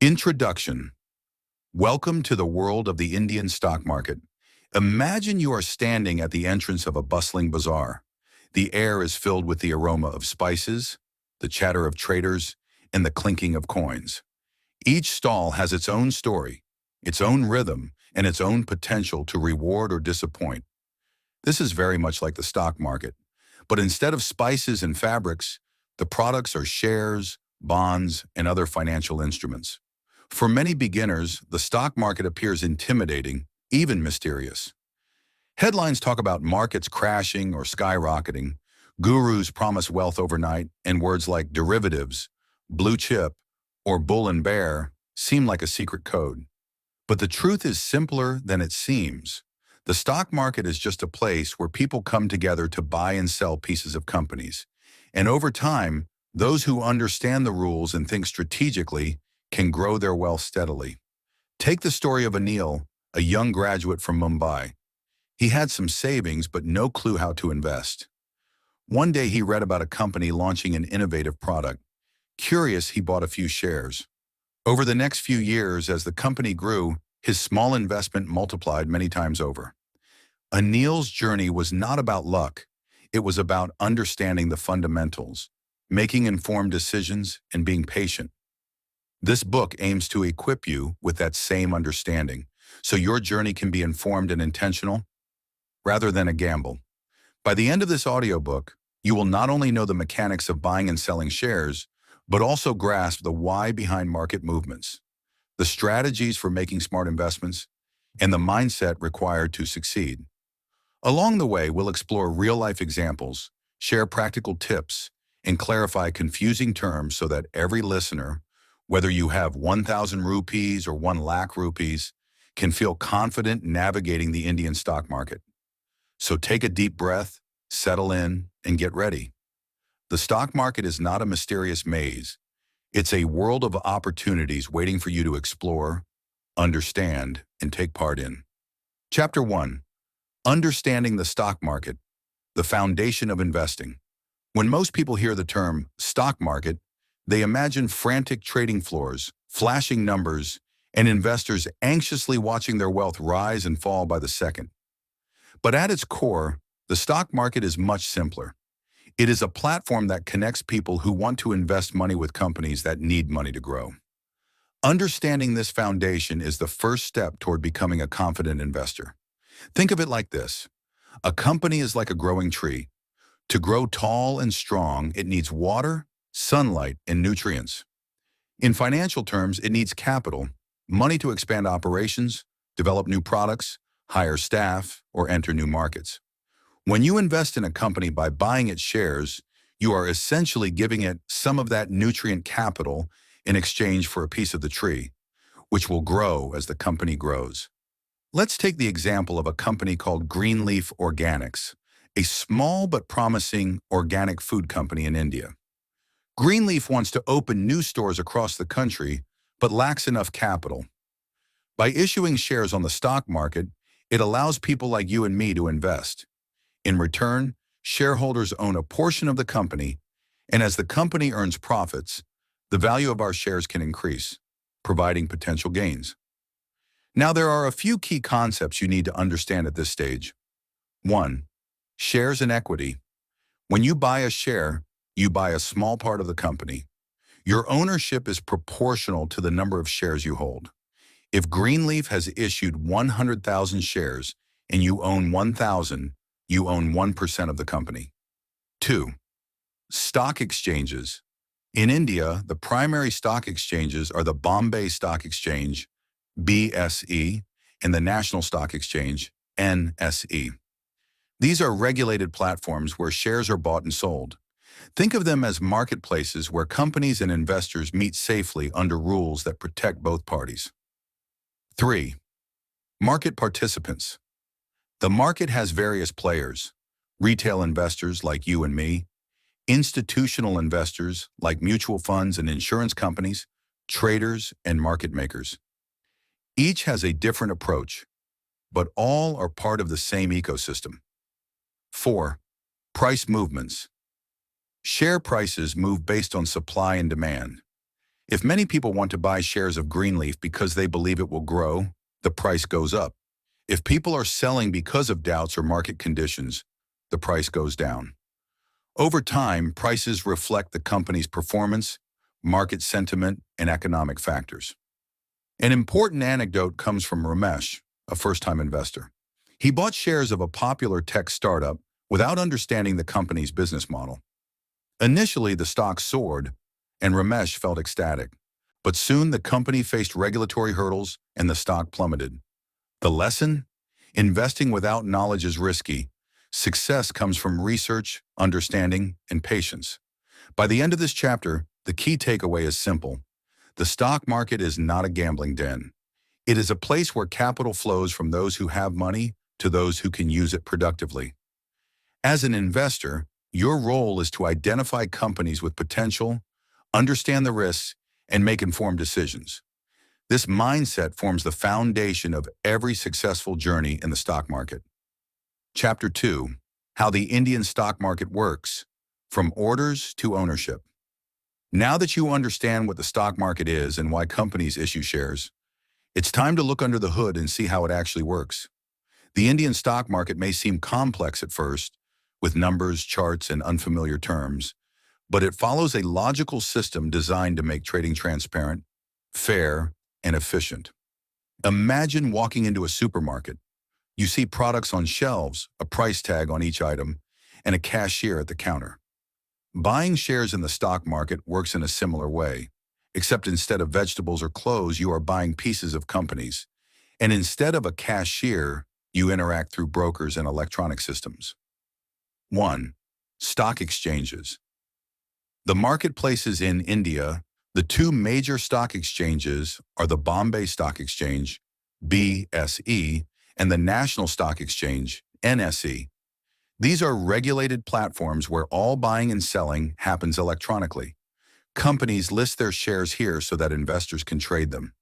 Introduction. Welcome to the world of the Indian stock market. Imagine you are standing at the entrance of a bustling bazaar. The air is filled with the aroma of spices, the chatter of traders, and the clinking of coins. Each stall has its own story, its own rhythm, and its own potential to reward or disappoint. This is very much like the stock market. But instead of spices and fabrics, the products are shares, bonds, and other financial instruments. For many beginners, the stock market appears intimidating, even mysterious. Headlines talk about markets crashing or skyrocketing, gurus promise wealth overnight, and words like derivatives, blue chip, or bull and bear seem like a secret code. But the truth is simpler than it seems. The stock market is just a place where people come together to buy and sell pieces of companies. And over time, those who understand the rules and think strategically can grow their wealth steadily. Take the story of Anil, a young graduate from Mumbai. He had some savings but no clue how to invest. One day he read about a company launching an innovative product. Curious, he bought a few shares. Over the next few years, as the company grew, his small investment multiplied many times over. Anil's journey was not about luck. It was about understanding the fundamentals, making informed decisions, and being patient. This book aims to equip you with that same understanding, so your journey can be informed and intentional, rather than a gamble. By the end of this audiobook, you will not only know the mechanics of buying and selling shares, but also grasp the why behind market movements, the strategies for making smart investments, and the mindset required to succeed. Along the way, we'll explore real-life examples, share practical tips, and clarify confusing terms so that every listener, whether you have 1,000 rupees or 1 lakh rupees, can feel confident navigating the Indian stock market. So take a deep breath, settle in, and get ready. The stock market is not a mysterious maze. It's a world of opportunities waiting for you to explore, understand, and take part in. Chapter 1. Understanding the stock market, the foundation of investing. When most people hear the term stock market, they imagine frantic trading floors, flashing numbers, and investors anxiously watching their wealth rise and fall by the second. But at its core, the stock market is much simpler. It is a platform that connects people who want to invest money with companies that need money to grow. Understanding this foundation is the first step toward becoming a confident investor. Think of it like this. A company is like a growing tree. To grow tall and strong, it needs water, sunlight, and nutrients. In financial terms, it needs capital, money to expand operations, develop new products, hire staff, or enter new markets. When you invest in a company by buying its shares, you are essentially giving it some of that nutrient capital in exchange for a piece of the tree, which will grow as the company grows. Let's take the example of a company called Greenleaf Organics, a small but promising organic food company in India. Greenleaf wants to open new stores across the country, but lacks enough capital. By issuing shares on the stock market, it allows people like you and me to invest. In return, shareholders own a portion of the company, and as the company earns profits, the value of our shares can increase, providing potential gains. Now, there are a few key concepts you need to understand at this stage. 1. Shares and equity. When you buy a share, you buy a small part of the company. Your ownership is proportional to the number of shares you hold. If Greenleaf has issued 100,000 shares and you own 1,000, you own 1% of the company. 2. Stock exchanges. In India, the primary stock exchanges are the Bombay Stock Exchange, BSE, and the National Stock Exchange, NSE. These are regulated platforms where shares are bought and sold. Think of them as marketplaces where companies and investors meet safely under rules that protect both parties. 3. Market participants. The market has various players: retail investors like you and me, institutional investors like mutual funds and insurance companies, traders, and market makers. Each has a different approach, but all are part of the same ecosystem. 4. Price movements. Share prices move based on supply and demand. If many people want to buy shares of Greenleaf because they believe it will grow, the price goes up. If people are selling because of doubts or market conditions, the price goes down. Over time, prices reflect the company's performance, market sentiment, and economic factors. An important anecdote comes from Ramesh, a first-time investor. He bought shares of a popular tech startup without understanding the company's business model. Initially, the stock soared, and Ramesh felt ecstatic. But soon the company faced regulatory hurdles and the stock plummeted. The lesson? Investing without knowledge is risky. Success comes from research, understanding, and patience. By the end of this chapter, the key takeaway is simple. The stock market is not a gambling den. It is a place where capital flows from those who have money to those who can use it productively. As an investor, your role is to identify companies with potential, understand the risks, and make informed decisions. This mindset forms the foundation of every successful journey in the stock market. Chapter 2. How the Indian stock market works, from orders to ownership. Now that you understand what the stock market is and why companies issue shares, it's time to look under the hood and see how it actually works. The Indian stock market may seem complex at first, with numbers, charts, and unfamiliar terms, but it follows a logical system designed to make trading transparent, fair, and efficient. Imagine walking into a supermarket. You see products on shelves, a price tag on each item, and a cashier at the counter. Buying shares in the stock market works in a similar way, except instead of vegetables or clothes, you are buying pieces of companies. And instead of a cashier, you interact through brokers and electronic systems. 1. Stock exchanges. The marketplaces in India, the two major stock exchanges are the Bombay Stock Exchange, BSE, and the National Stock Exchange, NSE. These are regulated platforms where all buying and selling happens electronically. Companies list their shares here so that investors can trade them.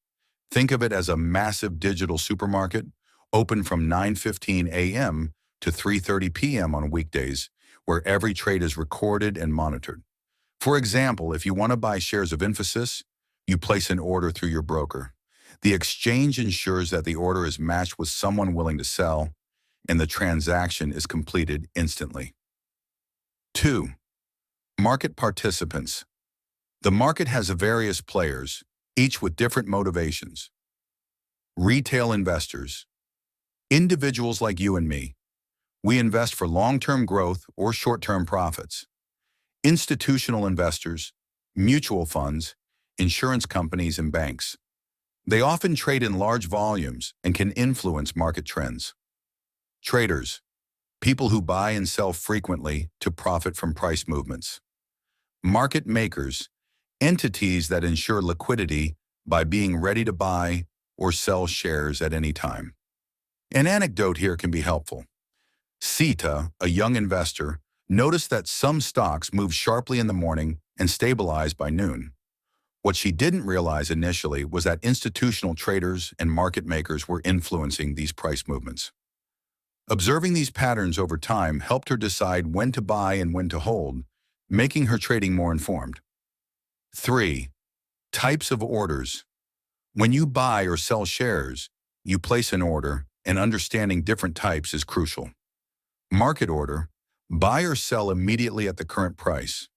Think of it as a massive digital supermarket, open from 9:15 a.m. to 3:30 p.m. on weekdays, where every trade is recorded and monitored. For example, if you want to buy shares of Infosys, you place an order through your broker. The exchange ensures that the order is matched with someone willing to sell, and the transaction is completed instantly. 2. Market participants. The market has various players, each with different motivations. Retail investors. Individuals like you and me. We invest for long-term growth or short-term profits. Institutional investors, mutual funds, insurance companies, and banks. They often trade in large volumes and can influence market trends. Traders, people who buy and sell frequently to profit from price movements. Market makers, entities that ensure liquidity by being ready to buy or sell shares at any time. An anecdote here can be helpful. Sita, a young investor, noticed that some stocks moved sharply in the morning and stabilized by noon. What she didn't realize initially was that institutional traders and market makers were influencing these price movements. Observing these patterns over time helped her decide when to buy and when to hold, making her trading more informed. 3. Types of orders. When you buy or sell shares, you place an order, and understanding different types is crucial. Market order. Buy or sell immediately at the current price.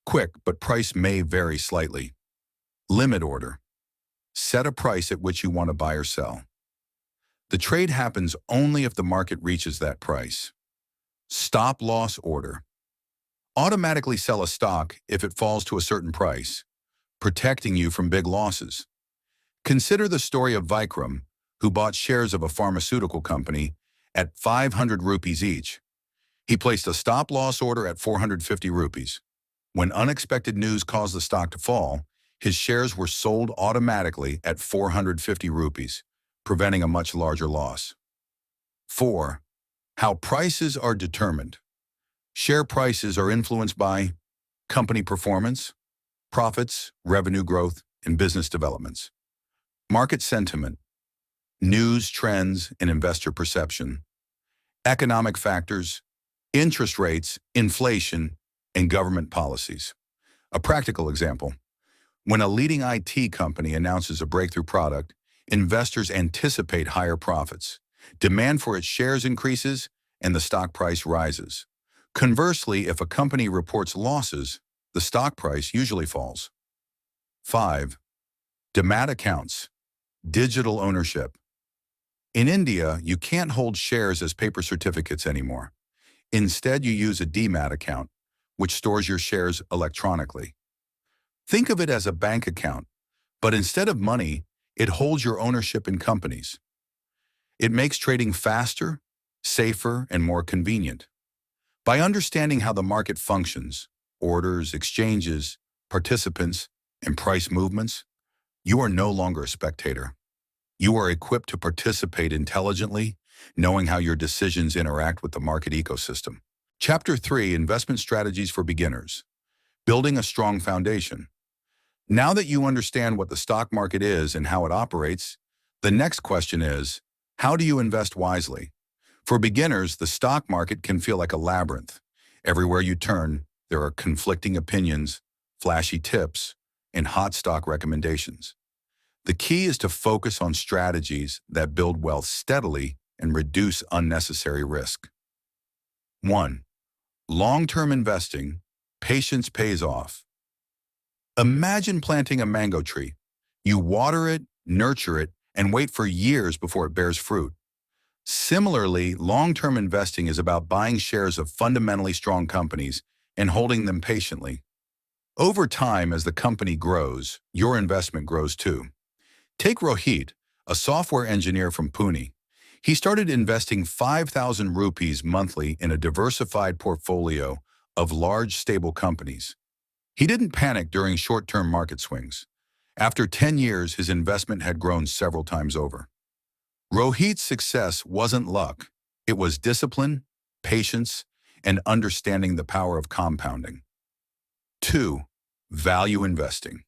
Quick, but price may vary slightly. Limit order. Set a price at which you want to buy or sell. The trade happens only if the market reaches that price. Stop-loss order. Automatically sell a stock if it falls to a certain price, protecting you from big losses. Consider the story of Vikram, who bought shares of a pharmaceutical company at 500 rupees each. He placed a stop-loss order at 450 rupees. When unexpected news caused the stock to fall, his shares were sold automatically at 450 rupees, preventing a much larger loss. 4. How prices are determined. Share prices are influenced by company performance, profits, revenue growth, and business developments. Market sentiment, news, trends, and investor perception. Economic factors, interest rates, inflation, and government policies. A practical example. When a leading IT company announces a breakthrough product, investors anticipate higher profits. Demand for its shares increases, and the stock price rises. Conversely, if a company reports losses, the stock price usually falls. 5. Demat accounts. Digital ownership. In India, you can't hold shares as paper certificates anymore. Instead, you use a demat account, which stores your shares electronically. Think of it as a bank account, but instead of money, it holds your ownership in companies. It makes trading faster, safer, and more convenient. By understanding how the market functions, orders, exchanges, participants, and price movements, you are no longer a spectator. You are equipped to participate intelligently, knowing how your decisions interact with the market ecosystem. Chapter 3, Investment Strategies for Beginners. Building a strong foundation. Now that you understand what the stock market is and how it operates, the next question is, how do you invest wisely? For beginners, the stock market can feel like a labyrinth. Everywhere you turn, there are conflicting opinions, flashy tips, and hot stock recommendations. The key is to focus on strategies that build wealth steadily and reduce unnecessary risk. 1. Long-term investing. Patience pays off. Imagine planting a mango tree. You water it, nurture it, and wait for years before it bears fruit. Similarly, long-term investing is about buying shares of fundamentally strong companies and holding them patiently. Over time, as the company grows, your investment grows too. Take Rohit, a software engineer from Pune. He started investing 5,000 rupees monthly in a diversified portfolio of large, stable companies. He didn't panic during short-term market swings. After 10 years, his investment had grown several times over. Rohit's success wasn't luck. It was discipline, patience, and understanding the power of compounding. 2. Value investing.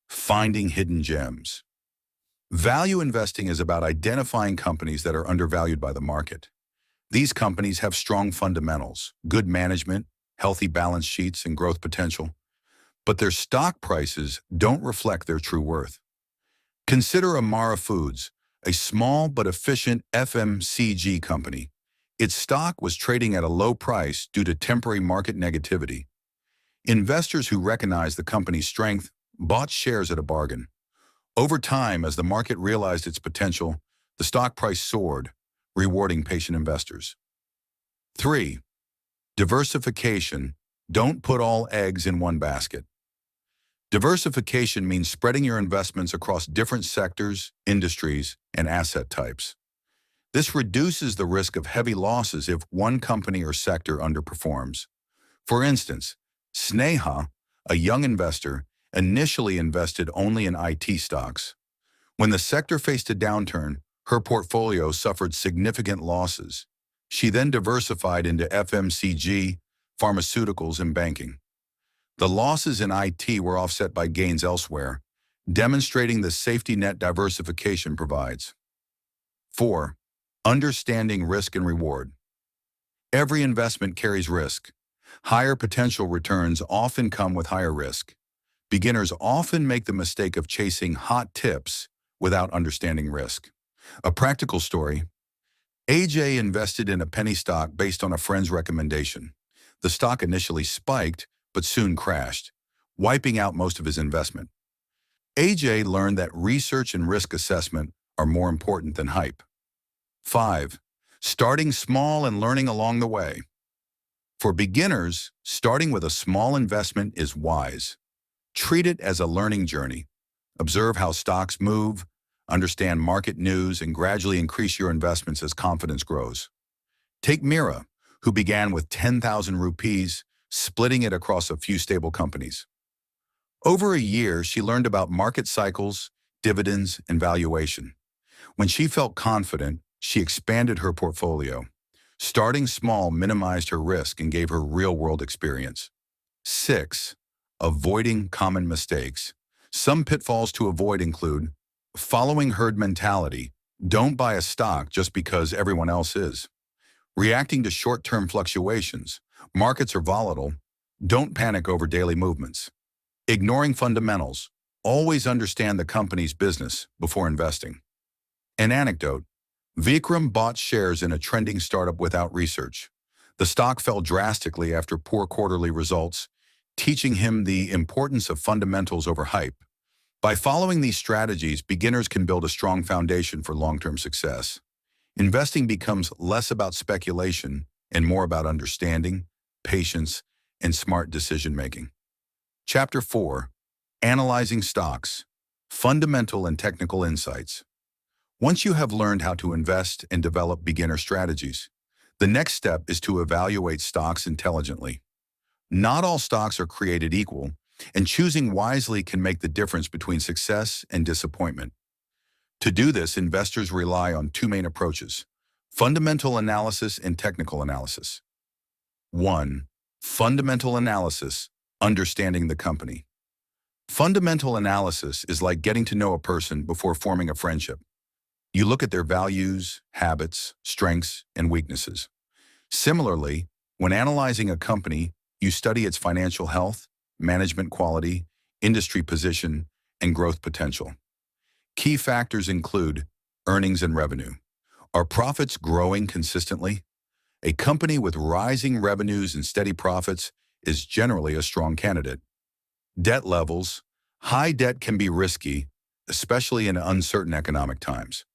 Finding hidden gems. Value investing is about identifying companies that are undervalued by the market. These companies have strong fundamentals, good management, healthy balance sheets, and growth potential, but their stock prices don't reflect their true worth. Consider Amara Foods, a small but efficient FMCG company. Its stock was trading at a low price due to temporary market negativity. Investors who recognized the company's strength bought shares at a bargain. Over time, as the market realized its potential, the stock price soared, rewarding patient investors. 3. Diversification. Don't put all eggs in one basket. Diversification means spreading your investments across different sectors, industries, and asset types. This reduces the risk of heavy losses if one company or sector underperforms. For instance, Sneha, a young investor, initially invested only in IT stocks. When the sector faced a downturn, her portfolio suffered significant losses. She then diversified into FMCG, pharmaceuticals, and banking. The losses in IT were offset by gains elsewhere, demonstrating the safety net diversification provides. 4. Understanding risk and reward. Every investment carries risk. Higher potential returns often come with higher risk. Beginners often make the mistake of chasing hot tips without understanding risk. A practical story. AJ invested in a penny stock based on a friend's recommendation. The stock initially spiked, but soon crashed, wiping out most of his investment. AJ learned that research and risk assessment are more important than hype. 5. Starting small and learning along the way. For beginners, starting with a small investment is wise. Treat it as a learning journey. Observe how stocks move, understand market news, and gradually increase your investments as confidence grows. Take Mira, who began with 10,000 rupees, splitting it across a few stable companies. Over a year, she learned about market cycles, dividends, and valuation. When she felt confident, she expanded her portfolio. Starting small minimized her risk and gave her real-world experience. 6. Avoiding common mistakes. Some pitfalls to avoid include following herd mentality. Don't buy a stock just because everyone else is. Reacting to short-term fluctuations. Markets are volatile. Don't panic over daily movements. Ignoring fundamentals. Always understand the company's business before investing. An anecdote: Vikram bought shares in a trending startup without research. The stock fell drastically after poor quarterly results, teaching him the importance of fundamentals over hype. By following these strategies, beginners can build a strong foundation for long-term success. Investing becomes less about speculation and more about understanding, patience, and smart decision-making. Chapter 4: Analyzing Stocks, Fundamental and Technical Insights. Once you have learned how to invest and develop beginner strategies, the next step is to evaluate stocks intelligently. Not all stocks are created equal, and choosing wisely can make the difference between success and disappointment. To do this, investors rely on two main approaches: fundamental analysis and technical analysis. 1. Fundamental analysis, understanding the company. Fundamental analysis is like getting to know a person before forming a friendship. You look at their values, habits, strengths, and weaknesses. Similarly, when analyzing a company, you study its financial health, management quality, industry position, and growth potential. Key factors include earnings and revenue. Are profits growing consistently? A company with rising revenues and steady profits is generally a strong candidate. Debt levels. High debt can be risky, especially in uncertain economic times.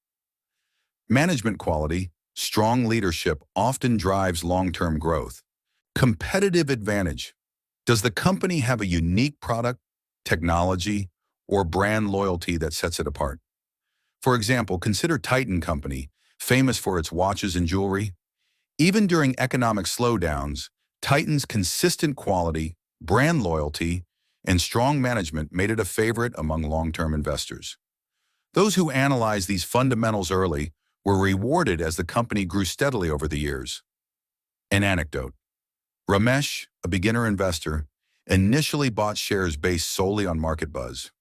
Management quality. Strong leadership often drives long-term growth. Competitive advantage. Does the company have a unique product, technology, or brand loyalty that sets it apart? For example, consider Titan Company, famous for its watches and jewelry. Even during economic slowdowns, Titan's consistent quality, brand loyalty, and strong management made it a favorite among long-term investors. Those who analyzed these fundamentals early were rewarded as the company grew steadily over the years. An anecdote: Ramesh, a beginner investor, initially bought shares based solely on market buzz.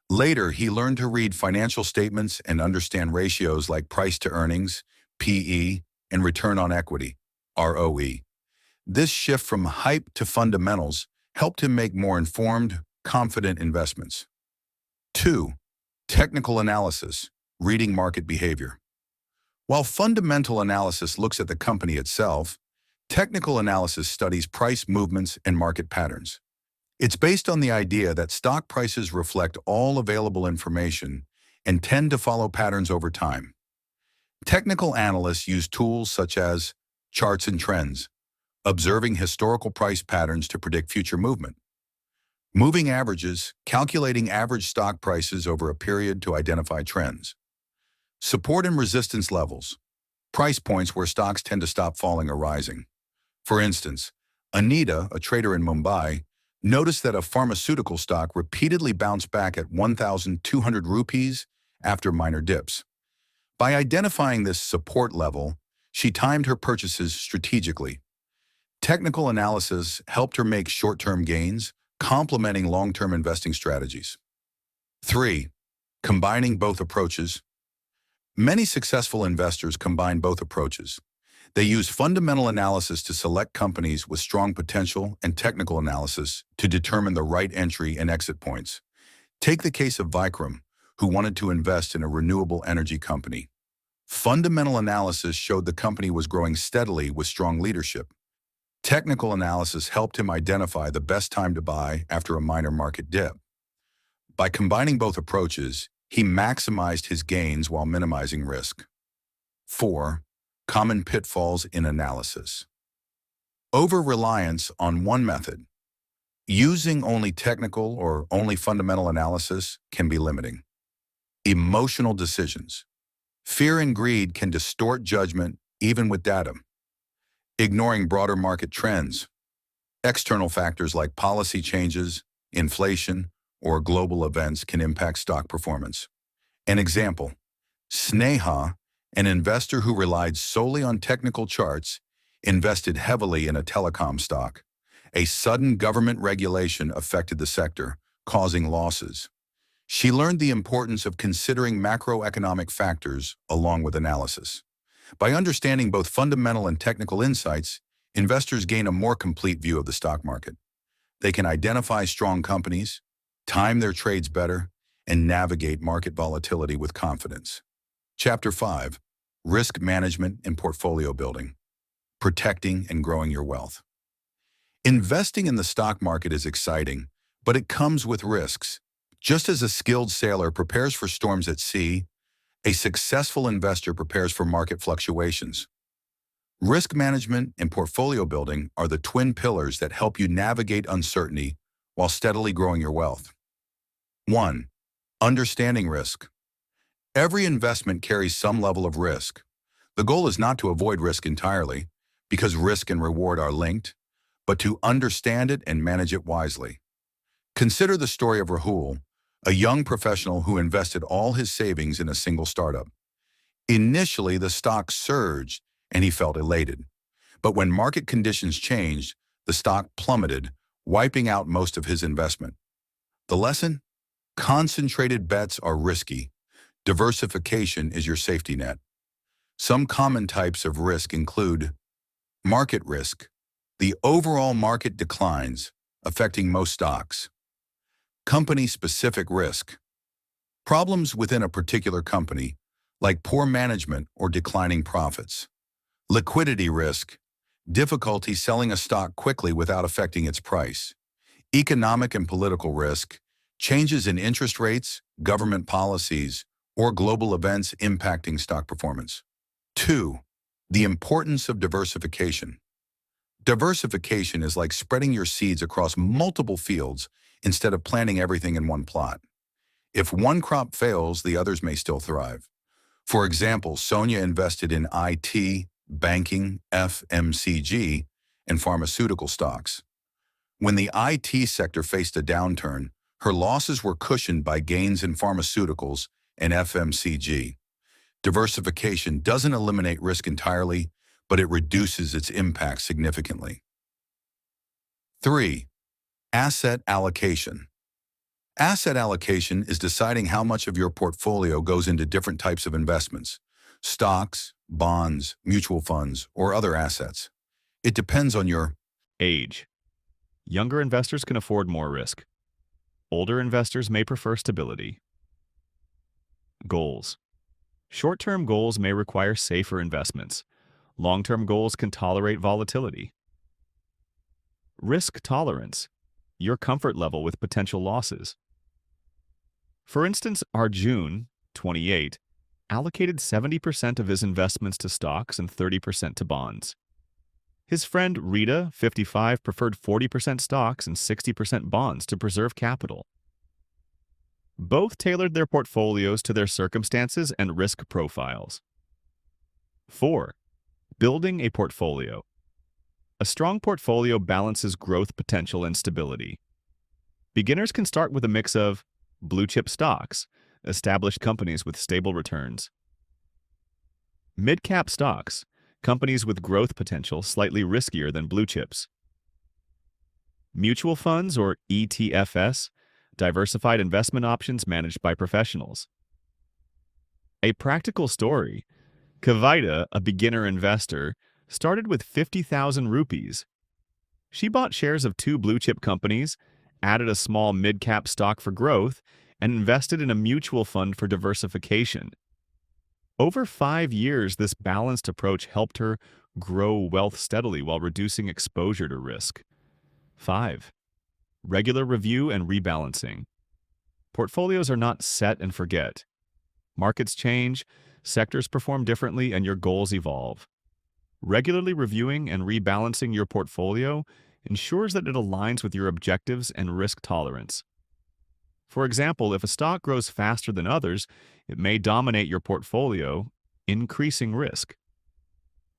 Later, he learned to read financial statements and understand ratios like price to earnings, PE, and return on equity, ROE. This shift from hype to fundamentals helped him make more informed, confident investments. 2. Technical analysis, reading market behavior. While fundamental analysis looks at the company itself, technical analysis studies price movements and market patterns. It's based on the idea that stock prices reflect all available information and tend to follow patterns over time. Technical analysts use tools such as charts and trends, observing historical price patterns to predict future movement. Moving averages, calculating average stock prices over a period to identify trends. Support and resistance levels, price points where stocks tend to stop falling or rising. For instance, Anita, a trader in Mumbai, noticed that a pharmaceutical stock repeatedly bounced back at 1,200 rupees after minor dips. By identifying this support level, she timed her purchases strategically. Technical analysis helped her make short-term gains, complementing long-term investing strategies. 3. Combining both approaches. Many successful investors combine both approaches. They use fundamental analysis to select companies with strong potential and technical analysis to determine the right entry and exit points. Take the case of Vikram, who wanted to invest in a renewable energy company. Fundamental analysis showed the company was growing steadily with strong leadership. Technical analysis helped him identify the best time to buy after a minor market dip. By combining both approaches, he maximized his gains while minimizing risk. 4. Common pitfalls in analysis. Over-reliance on one method. Using only technical or only fundamental analysis can be limiting. Emotional decisions. Fear and greed can distort judgment even with data. Ignoring broader market trends. External factors like policy changes, inflation, or global events can impact stock performance. An example: Sneha, an investor who relied solely on technical charts, invested heavily in a telecom stock. A sudden government regulation affected the sector, causing losses. She learned the importance of considering macroeconomic factors along with analysis. By understanding both fundamental and technical insights, investors gain a more complete view of the stock market. They can identify strong companies, time their trades better, and navigate market volatility with confidence. Chapter 5. Risk Management and Portfolio Building. Protecting and growing your wealth. Investing in the stock market is exciting, but it comes with risks. Just as a skilled sailor prepares for storms at sea, a successful investor prepares for market fluctuations. Risk management and portfolio building are the twin pillars that help you navigate uncertainty while steadily growing your wealth. 1. Understanding risk. Every investment carries some level of risk. The goal is not to avoid risk entirely, because risk and reward are linked, but to understand it and manage it wisely. Consider the story of Rahul, a young professional who invested all his savings in a single startup. Initially, the stock surged and he felt elated. But when market conditions changed, the stock plummeted, wiping out most of his investment. The lesson? Concentrated bets are risky. Diversification is your safety net. Some common types of risk include market risk. The overall market declines, affecting most stocks. Company-specific risk. Problems within a particular company, like poor management or declining profits. Liquidity risk. Difficulty selling a stock quickly without affecting its price. Economic and political risk. Changes in interest rates, government policies, or global events impacting stock performance. 2. The importance of diversification. Diversification is like spreading your seeds across multiple fields instead of planting everything in one plot. If one crop fails, the others may still thrive. For example, Sonia invested in IT, banking, FMCG, and pharmaceutical stocks. When the IT sector faced a downturn, her losses were cushioned by gains in pharmaceuticals and FMCG. Diversification doesn't eliminate risk entirely, but it reduces its impact significantly. 3. Asset allocation. Asset allocation is deciding how much of your portfolio goes into different types of investments: stocks, bonds, mutual funds, or other assets. It depends on your Age. Younger investors can afford more risk. Older investors may prefer stability. Goals. Short-term goals may require safer investments. Long-term goals can tolerate volatility. Risk tolerance. Your comfort level with potential losses. For instance, Arjun, 28, allocated 70% of his investments to stocks and 30% to bonds. His friend Rita, 55, preferred 40% stocks and 60% bonds to preserve capital. Both tailored their portfolios to their circumstances and risk profiles. 4. Building a portfolio. A strong portfolio balances growth potential and stability. Beginners can start with a mix of blue-chip stocks, established companies with stable returns. Mid-cap stocks, companies with growth potential slightly riskier than blue chips. Mutual funds, or ETFs, diversified investment options managed by professionals. A practical story. Kavita, a beginner investor, started with 50,000 rupees. She bought shares of 2 blue-chip companies, added a small mid-cap stock for growth, and invested in a mutual fund for diversification. Over 5 years, this balanced approach helped her grow wealth steadily while reducing exposure to risk. 5. Regular review and rebalancing. Portfolios are not set and forget. Markets change, sectors perform differently, and your goals evolve. Regularly reviewing and rebalancing your portfolio ensures that it aligns with your objectives and risk tolerance. For example, if a stock grows faster than others, it may dominate your portfolio, increasing risk.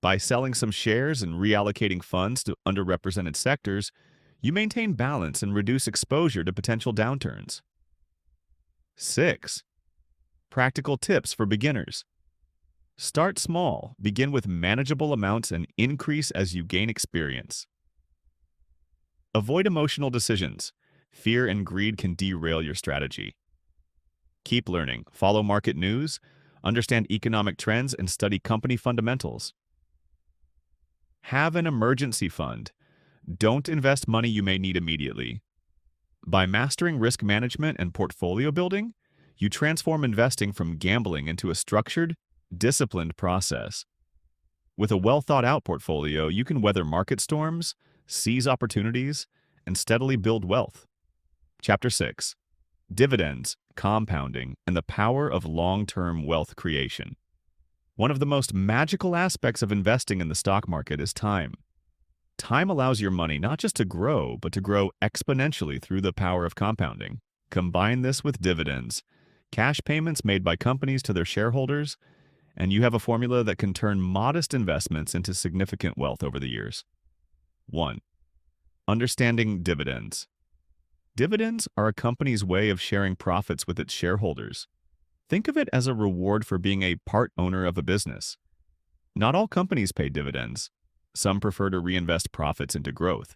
By selling some shares and reallocating funds to underrepresented sectors, you maintain balance and reduce exposure to potential downturns. 6. Practical tips for beginners. Start small, begin with manageable amounts, and increase as you gain experience. Avoid emotional decisions. Fear and greed can derail your strategy. Keep learning, follow market news, understand economic trends, and study company fundamentals. Have an emergency fund. Don't invest money you may need immediately. By mastering risk management and portfolio building, you transform investing from gambling into a structured, disciplined process. With a well-thought-out portfolio, you can weather market storms, seize opportunities, and steadily build wealth. Chapter 6. Dividends, Compounding, and the Power of Long-Term Wealth Creation. One of the most magical aspects of investing in the stock market is time. Time allows your money not just to grow, but to grow exponentially through the power of compounding. Combine this with dividends, cash payments made by companies to their shareholders, and you have a formula that can turn modest investments into significant wealth over the years. 1. Understanding dividends. Dividends are a company's way of sharing profits with its shareholders. Think of it as a reward for being a part owner of a business. Not all companies pay dividends. Some prefer to reinvest profits into growth.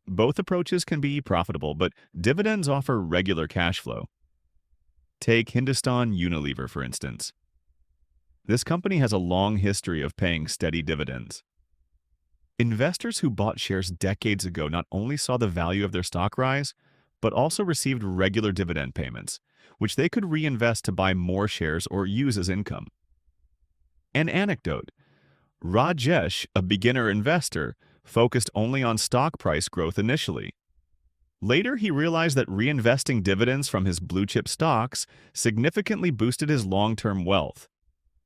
Both approaches can be profitable, but dividends offer regular cash flow. Take Hindustan Unilever, for instance. This company has a long history of paying steady dividends. Investors who bought shares decades ago not only saw the value of their stock rise, but also received regular dividend payments, which they could reinvest to buy more shares or use as income. An anecdote: Rajesh, a beginner investor, focused only on stock price growth initially. Later, he realized that reinvesting dividends from his blue-chip stocks significantly boosted his long-term wealth,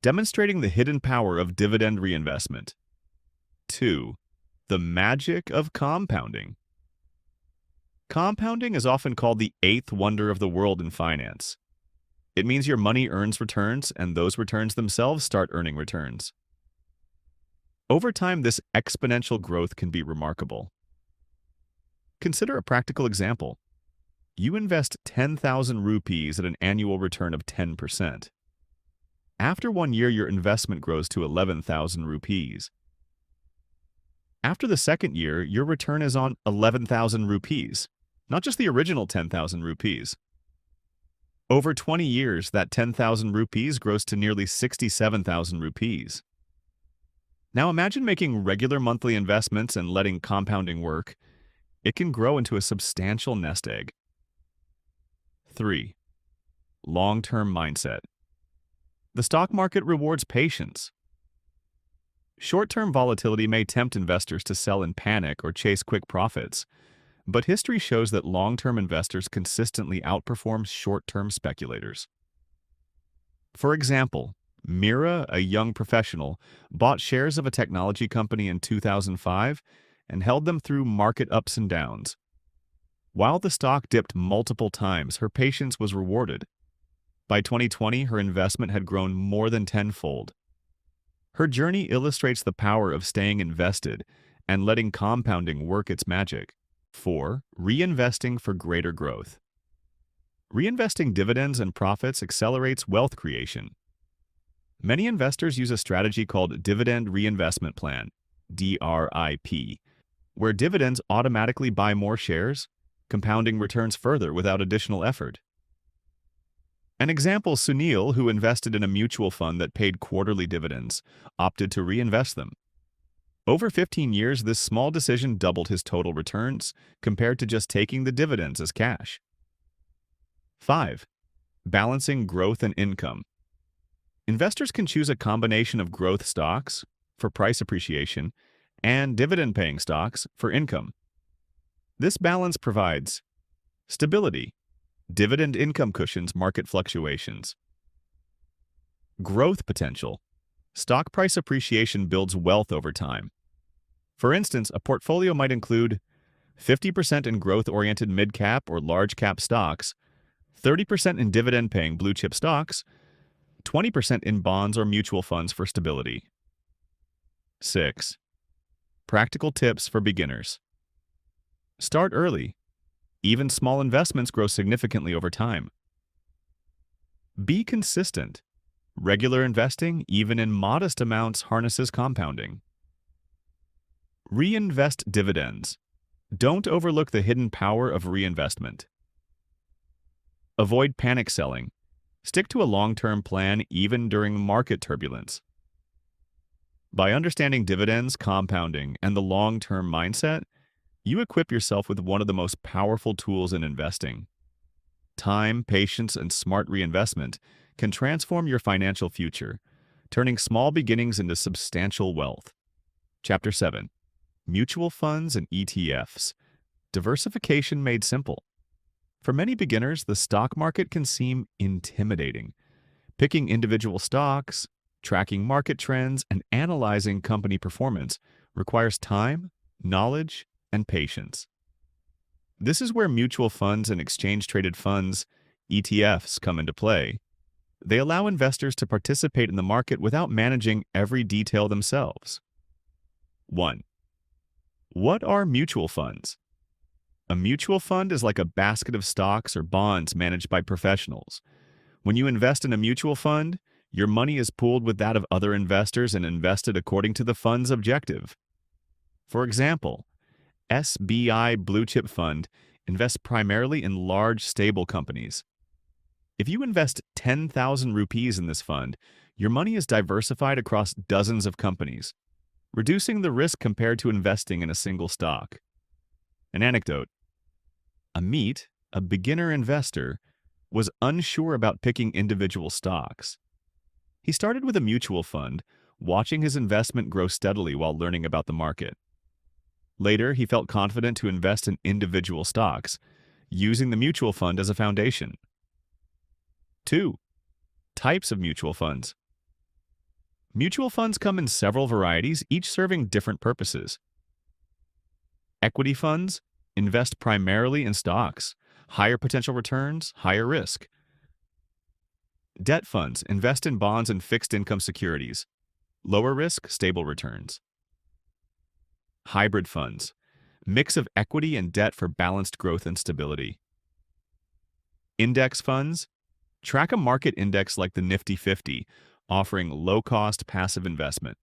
demonstrating the hidden power of dividend reinvestment. 2. The magic of compounding. Compounding is often called the eighth wonder of the world in finance. It means your money earns returns, and those returns themselves start earning returns. Over time, this exponential growth can be remarkable. Consider a practical example. You invest 10,000 rupees at an annual return of 10%. After 1 year, your investment grows to 11,000 rupees. After the second year, your return is on 11,000 rupees, not just the original 10,000 rupees. Over 20 years, that 10,000 rupees grows to nearly 67,000 rupees. Now imagine making regular monthly investments and letting compounding work. It can grow into a substantial nest egg. 3. Long-term mindset. The stock market rewards patience. Short-term volatility may tempt investors to sell in panic or chase quick profits, but history shows that long-term investors consistently outperform short-term speculators. For example, Mira, a young professional, bought shares of a technology company in 2005 and held them through market ups and downs. While the stock dipped multiple times, her patience was rewarded. By 2020, her investment had grown more than tenfold. Her journey illustrates the power of staying invested and letting compounding work its magic. 4. Reinvesting for greater growth. Reinvesting dividends and profits accelerates wealth creation. Many investors use a strategy called Dividend Reinvestment Plan, DRIP, where dividends automatically buy more shares, compounding returns further without additional effort. An example: Sunil, who invested in a mutual fund that paid quarterly dividends, opted to reinvest them. Over 15 years, this small decision doubled his total returns compared to just taking the dividends as cash. 5. Balancing growth and income. Investors can choose a combination of growth stocks for price appreciation and dividend-paying stocks for income. This balance provides stability. Dividend income cushions market fluctuations. Growth potential. Stock price appreciation builds wealth over time. For instance, a portfolio might include 50% in growth-oriented mid-cap or large-cap stocks, 30% in dividend-paying blue-chip stocks, 20% in bonds or mutual funds for stability. 6. Practical tips for beginners. Start early. Even small investments grow significantly over time. Be consistent. Regular investing, even in modest amounts, harnesses compounding. Reinvest dividends. Don't overlook the hidden power of reinvestment. Avoid panic selling. Stick to a long-term plan even during market turbulence. By understanding dividends, compounding, and the long-term mindset, You equip yourself with one of the most powerful tools in investing. Time, patience, and smart reinvestment can transform your financial future, turning small beginnings into substantial wealth. Chapter 7. Mutual Funds and ETFs. Diversification made simple. For many beginners, the stock market can seem intimidating. Picking individual stocks, tracking market trends, and analyzing company performance requires time, knowledge, and patience. This is where mutual funds and exchange-traded funds, ETFs, come into play. They allow investors to participate in the market without managing every detail themselves. 1. What are mutual funds? A mutual fund is like a basket of stocks or bonds managed by professionals. When you invest in a mutual fund, your money is pooled with that of other investors and invested according to the fund's objective. For example, SBI Blue Chip Fund invests primarily in large, stable companies. If you invest 10,000 rupees in this fund, your money is diversified across dozens of companies, reducing the risk compared to investing in a single stock. An anecdote. Amit, a beginner investor, was unsure about picking individual stocks. He started with a mutual fund, watching his investment grow steadily while learning about the market. Later, he felt confident to invest in individual stocks, using the mutual fund as a foundation. 2. Types of mutual funds. Mutual funds come in several varieties, each serving different purposes. Equity funds invest primarily in stocks, higher potential returns, higher risk. Debt funds invest in bonds and fixed income securities, lower risk, stable returns. Hybrid funds, mix of equity and debt for balanced growth and stability. Index funds, track a market index like the Nifty 50, offering low-cost passive investment.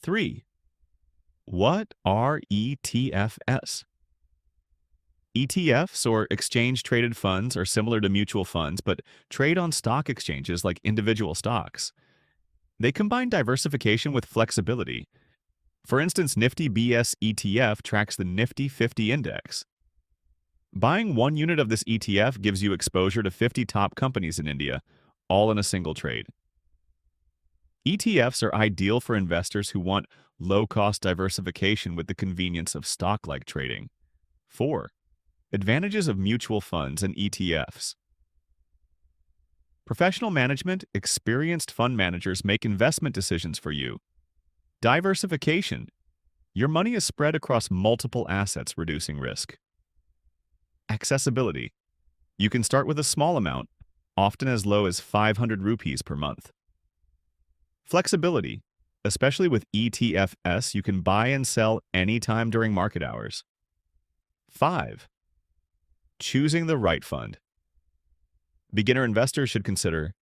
3. What are ETFs? ETFs, or exchange-traded funds, are similar to mutual funds but trade on stock exchanges like individual stocks. They combine diversification with flexibility. For instance, Nifty BS ETF tracks the Nifty 50 index. Buying one unit of this ETF gives you exposure to 50 top companies in India, all in a single trade. ETFs are ideal for investors who want low-cost diversification with the convenience of stock-like trading. 4. Advantages of mutual funds and ETFs. Professional management, experienced fund managers make investment decisions for you. Diversification. Your money is spread across multiple assets, reducing risk. Accessibility. You can start with a small amount, often as low as 500 rupees per month. Flexibility. Especially with ETFs, you can buy and sell anytime during market hours. 5. Choosing the right fund. Beginner investors should consider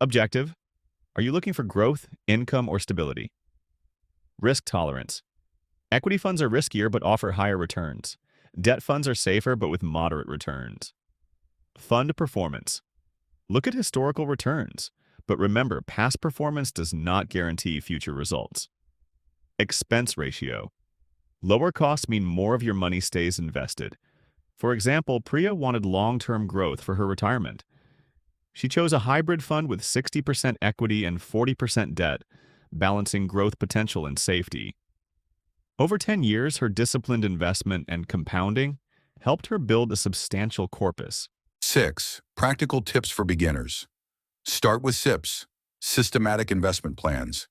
objective. Are you looking for growth, income, or stability? Risk tolerance. Equity funds are riskier but offer higher returns. Debt funds are safer but with moderate returns. Fund performance. Look at historical returns, but remember, past performance does not guarantee future results. Expense ratio. Lower costs mean more of your money stays invested. For example, Priya wanted long-term growth for her retirement. She chose a hybrid fund with 60% equity and 40% debt, balancing growth potential and safety. Over 10 years, her disciplined investment and compounding helped her build a substantial corpus. 6. Practical tips for beginners. Start with SIPs, systematic investment plans.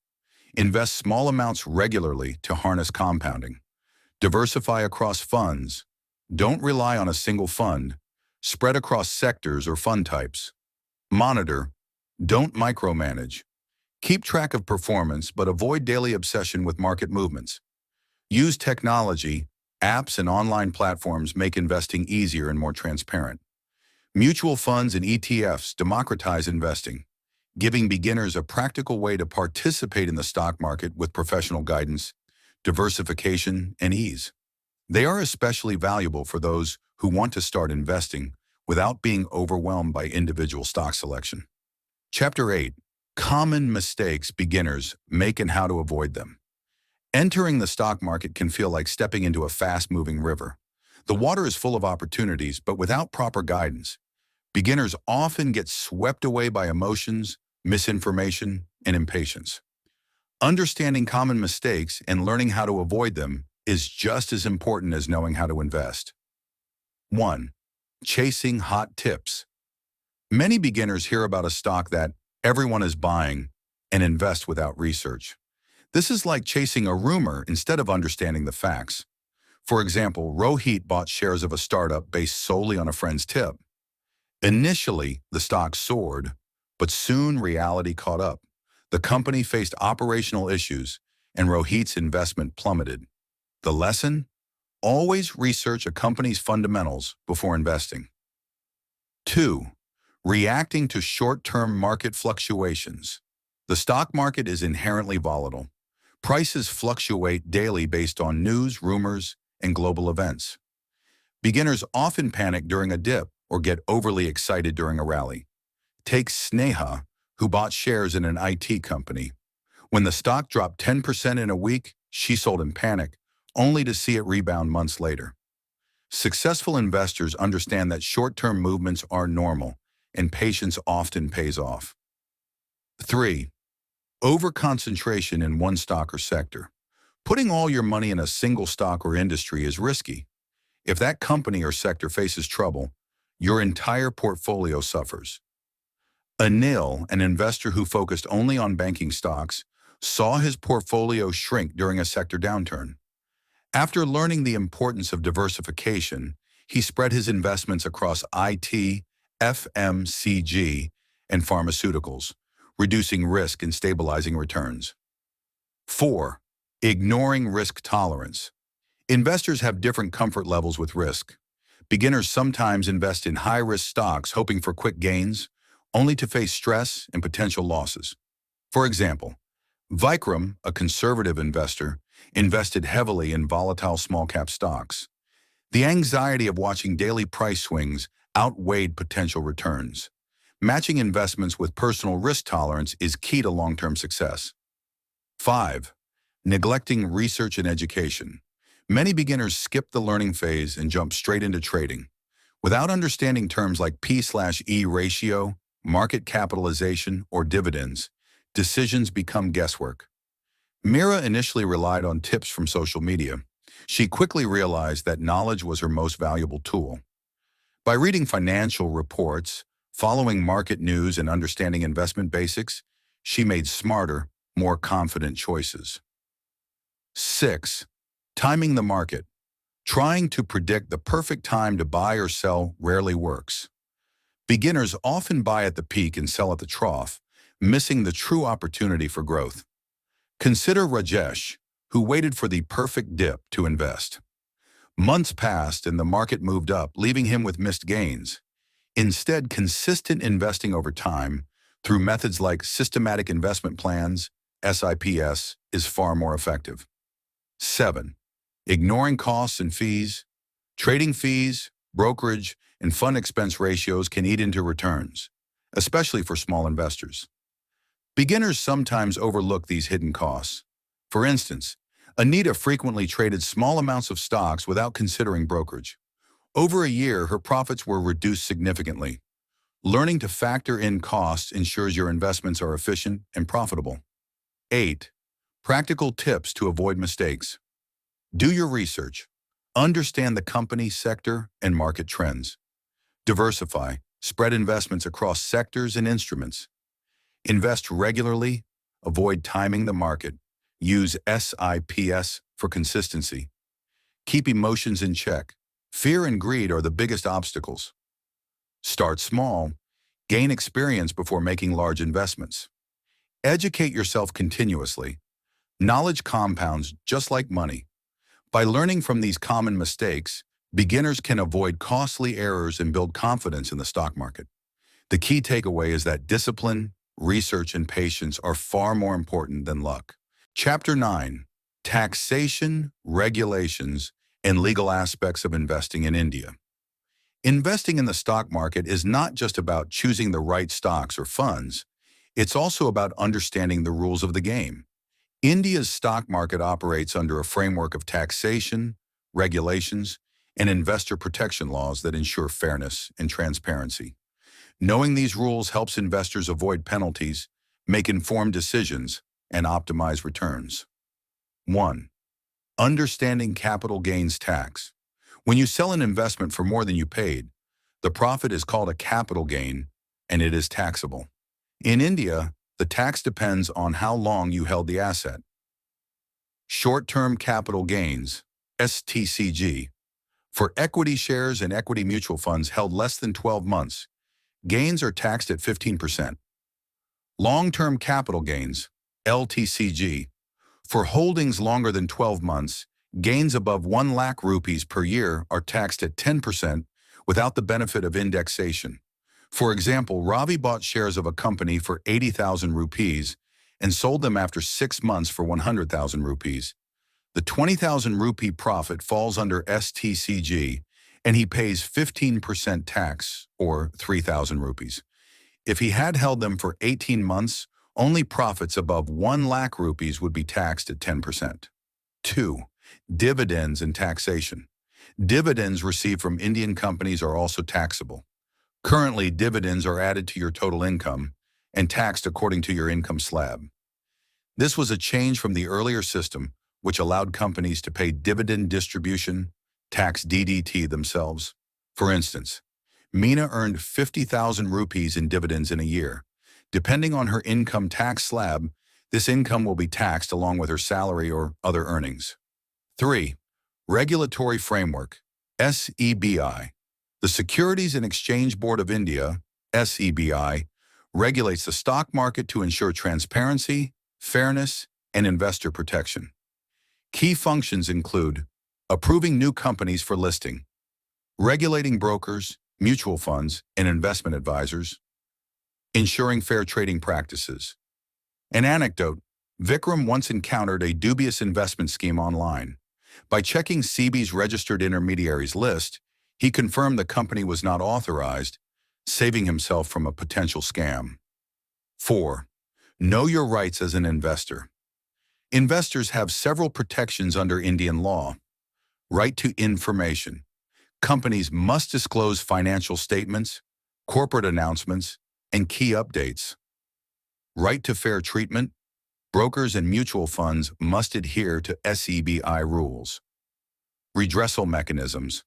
Invest small amounts regularly to harness compounding. Diversify across funds. Don't rely on a single fund. Spread across sectors or fund types. Monitor. Don't micromanage. Keep track of performance, but avoid daily obsession with market movements. Use technology. Apps and online platforms make investing easier and more transparent. Mutual funds and ETFs democratize investing, giving beginners a practical way to participate in the stock market with professional guidance, diversification, and ease. They are especially valuable for those who want to start investing without being overwhelmed by individual stock selection. Chapter 8. Common mistakes beginners make and how to avoid them. Entering the stock market can feel like stepping into a fast-moving river. The water is full of opportunities, but without proper guidance, beginners often get swept away by emotions, misinformation, and impatience. Understanding common mistakes and learning how to avoid them is just as important as knowing how to invest. 1. Chasing hot tips. Many beginners hear about a stock that everyone is buying and invest without research. This is like chasing a rumor instead of understanding the facts. For example, Rohit bought shares of a startup based solely on a friend's tip. Initially, the stock soared, but soon reality caught up. The company faced operational issues, and Rohit's investment plummeted. The lesson? Always research a company's fundamentals before investing. 2. Reacting to short-term market fluctuations. The stock market is inherently volatile. Prices fluctuate daily based on news, rumors, and global events. Beginners often panic during a dip or get overly excited during a rally. Take Sneha, who bought shares in an IT company. When the stock dropped 10% in a week, she sold in panic, only to see it rebound months later. Successful investors understand that short-term movements are normal, and patience often pays off. 3. Over-concentration in one stock or sector. Putting all your money in a single stock or industry is risky. If that company or sector faces trouble, your entire portfolio suffers. Anil, an investor who focused only on banking stocks, saw his portfolio shrink during a sector downturn. After learning the importance of diversification, he spread his investments across IT, FMCG, and pharmaceuticals, reducing risk and stabilizing returns. 4. Ignoring risk tolerance. Investors have different comfort levels with risk. Beginners sometimes invest in high-risk stocks hoping for quick gains, only to face stress and potential losses. For example, Vikram, a conservative investor, invested heavily in volatile small-cap stocks. The anxiety of watching daily price swings outweighed potential returns. Matching investments with personal risk tolerance is key to long-term success. 5. Neglecting research and education. Many beginners skip the learning phase and jump straight into trading. Without understanding terms like P/E ratio, market capitalization, or dividends, decisions become guesswork. Mira initially relied on tips from social media. She quickly realized that knowledge was her most valuable tool. By reading financial reports, following market news, and understanding investment basics, she made smarter, more confident choices. 6. Timing the market. Trying to predict the perfect time to buy or sell rarely works. Beginners often buy at the peak and sell at the trough, missing the true opportunity for growth. Consider Rajesh, who waited for the perfect dip to invest. Months passed and the market moved up, leaving him with missed gains. Instead, consistent investing over time, through methods like systematic investment plans, SIPs, is far more effective. 7. Ignoring costs and fees. Trading fees, brokerage, and fund expense ratios can eat into returns, especially for small investors. Beginners sometimes overlook these hidden costs. For instance, Anita frequently traded small amounts of stocks without considering brokerage. Over a year, her profits were reduced significantly. Learning to factor in costs ensures your investments are efficient and profitable. 8. Practical tips to avoid mistakes. Do your research. Understand the company, sector, and market trends. Diversify. Spread investments across sectors and instruments. Invest regularly. Avoid timing the market. Use SIPs for consistency. Keep emotions in check. Fear and greed are the biggest obstacles. Start small. Gain experience before making large investments. Educate yourself continuously. Knowledge compounds just like money. By learning from these common mistakes, beginners can avoid costly errors and build confidence in the stock market. The key takeaway is that discipline, research, and patience are far more important than luck. Chapter 9. Taxation, regulations, and legal aspects of investing in India. Investing in the stock market is not just about choosing the right stocks or funds. It's also about understanding the rules of the game. India's stock market operates under a framework of taxation, regulations, and investor protection laws that ensure fairness and transparency. Knowing these rules helps investors avoid penalties, make informed decisions, and optimize returns. 1. Understanding capital gains tax. When you sell an investment for more than you paid, the profit is called a capital gain, and it is taxable. In India, the tax depends on how long you held the asset. Short-term capital gains, STCG. For equity shares and equity mutual funds held less than 12 months, gains are taxed at 15%. Long-term capital gains, LTCG. For holdings longer than 12 months, gains above 1 lakh rupees per year are taxed at 10% without the benefit of indexation. For example, Ravi bought shares of a company for 80,000 rupees and sold them after 6 months for 100,000 rupees. The 20,000 rupee profit falls under STCG, and he pays 15% tax, or 3,000 rupees. If he had held them for 18 months, only profits above 1 lakh rupees would be taxed at 10%. 2. Dividends and taxation. Dividends received from Indian companies are also taxable. Currently, dividends are added to your total income and taxed according to your income slab. This was a change from the earlier system, which allowed companies to pay dividend distribution tax DDT themselves. For instance, Meena earned 50,000 rupees in dividends in a year. Depending on her income tax slab, this income will be taxed along with her salary or other earnings. 3. Regulatory Framework, SEBI. The Securities and Exchange Board of India, SEBI, regulates the stock market to ensure transparency, fairness, and investor protection. Key functions include approving new companies for listing, regulating brokers, mutual funds, and investment advisors, ensuring fair trading practices. An anecdote: Vikram once encountered a dubious investment scheme online. By checking SEBI's registered intermediaries list, he confirmed the company was not authorized, saving himself from a potential scam. 4. Know your rights as an investor. Investors have several protections under Indian law. Right to information. Companies must disclose financial statements, corporate announcements, and key updates. Right to fair treatment. Brokers and mutual funds must adhere to SEBI rules. Redressal mechanisms.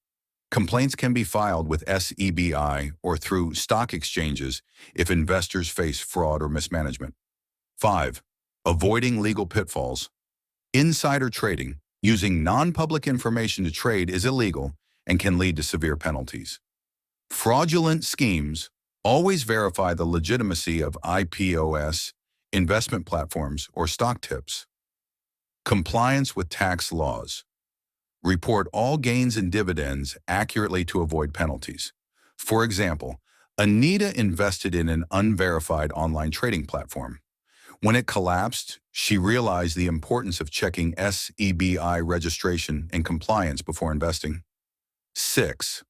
Complaints can be filed with SEBI or through stock exchanges if investors face fraud or mismanagement. 5. Avoiding legal pitfalls. Insider trading, using non-public information to trade, is illegal and can lead to severe penalties. Fraudulent schemes. Always verify the legitimacy of IPOs, investment platforms, or stock tips. Compliance with tax laws. Report all gains and dividends accurately to avoid penalties. For example, Anita invested in an unverified online trading platform. When it collapsed, she realized the importance of checking SEBI registration and compliance before investing. 6.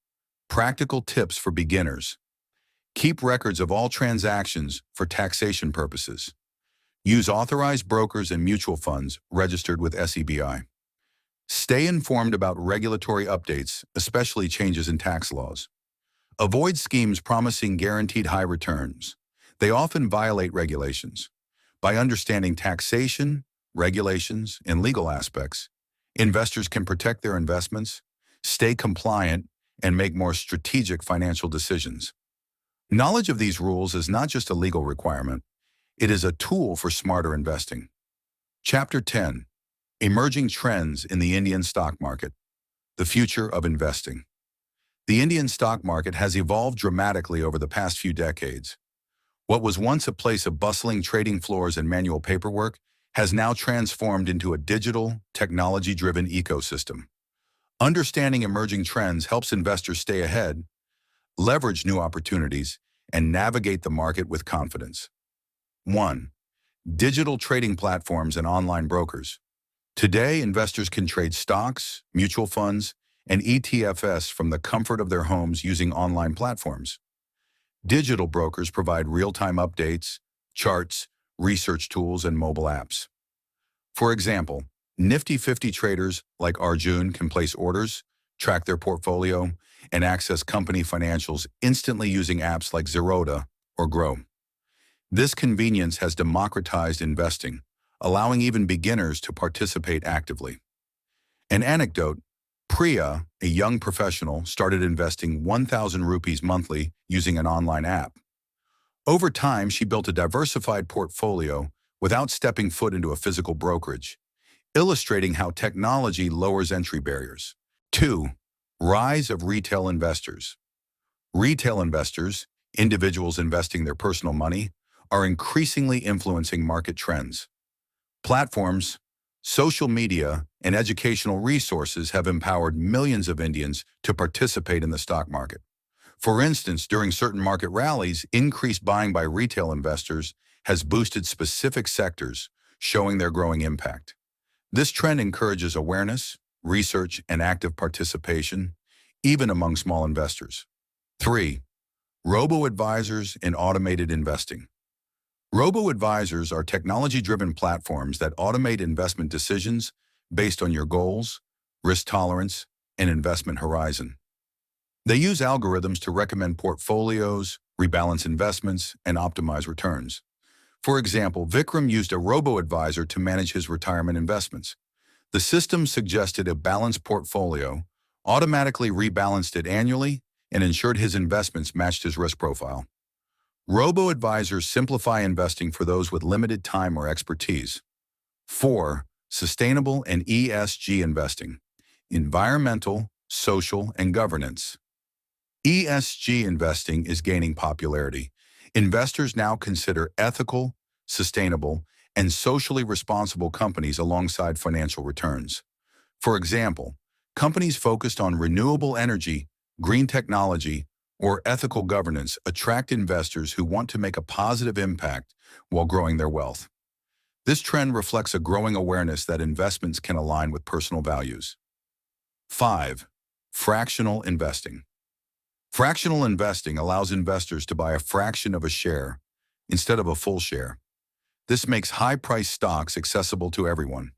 Practical tips for beginners. Keep records of all transactions for taxation purposes. Use authorized brokers and mutual funds registered with SEBI. Stay informed about regulatory updates, especially changes in tax laws. Avoid schemes promising guaranteed high returns. They often violate regulations. By understanding taxation, regulations, and legal aspects, investors can protect their investments, stay compliant, and make more strategic financial decisions. Knowledge of these rules is not just a legal requirement, it is a tool for smarter investing. Chapter 10. Emerging Trends in the Indian Stock Market. The Future of Investing. The Indian stock market has evolved dramatically over the past few decades. What was once a place of bustling trading floors and manual paperwork has now transformed into a digital, technology-driven ecosystem. Understanding emerging trends helps investors stay ahead, leverage new opportunities, and navigate the market with confidence. 1. Digital trading platforms and online brokers. Today, investors can trade stocks, mutual funds, and ETFs from the comfort of their homes using online platforms. Digital brokers provide real-time updates, charts, research tools, and mobile apps. For example, Nifty 50 traders like Arjun can place orders, track their portfolio, and access company financials instantly using apps like Zerodha or Grow. This convenience has democratized investing, allowing even beginners to participate actively. An anecdote: Priya, a young professional, started investing 1,000 rupees monthly using an online app. Over time, she built a diversified portfolio without stepping foot into a physical brokerage, illustrating how technology lowers entry barriers. 2. Rise of retail investors. Retail investors, individuals investing their personal money, are increasingly influencing market trends. Platforms, social media, and educational resources have empowered millions of Indians to participate in the stock market. For instance, during certain market rallies, increased buying by retail investors has boosted specific sectors, showing their growing impact. This trend encourages awareness, research, and active participation, even among small investors. 3. Robo-advisors and automated investing. Robo-advisors are technology-driven platforms that automate investment decisions based on your goals, risk tolerance, and investment horizon. They use algorithms to recommend portfolios, rebalance investments, and optimize returns. For example, Vikram used a robo-advisor to manage his retirement investments. The system suggested a balanced portfolio, automatically rebalanced it annually, and ensured his investments matched his risk profile. Robo-advisors simplify investing for those with limited time or expertise. 4. Sustainable and ESG investing. Environmental, social, and governance. ESG investing is gaining popularity. Investors now consider ethical, sustainable, and socially responsible companies alongside financial returns. For example, companies focused on renewable energy, green technology, or ethical governance attract investors who want to make a positive impact while growing their wealth. This trend reflects a growing awareness that investments can align with personal values. 5. Fractional investing. Fractional investing allows investors to buy a fraction of a share instead of a full share. This makes high-priced stocks accessible to everyone.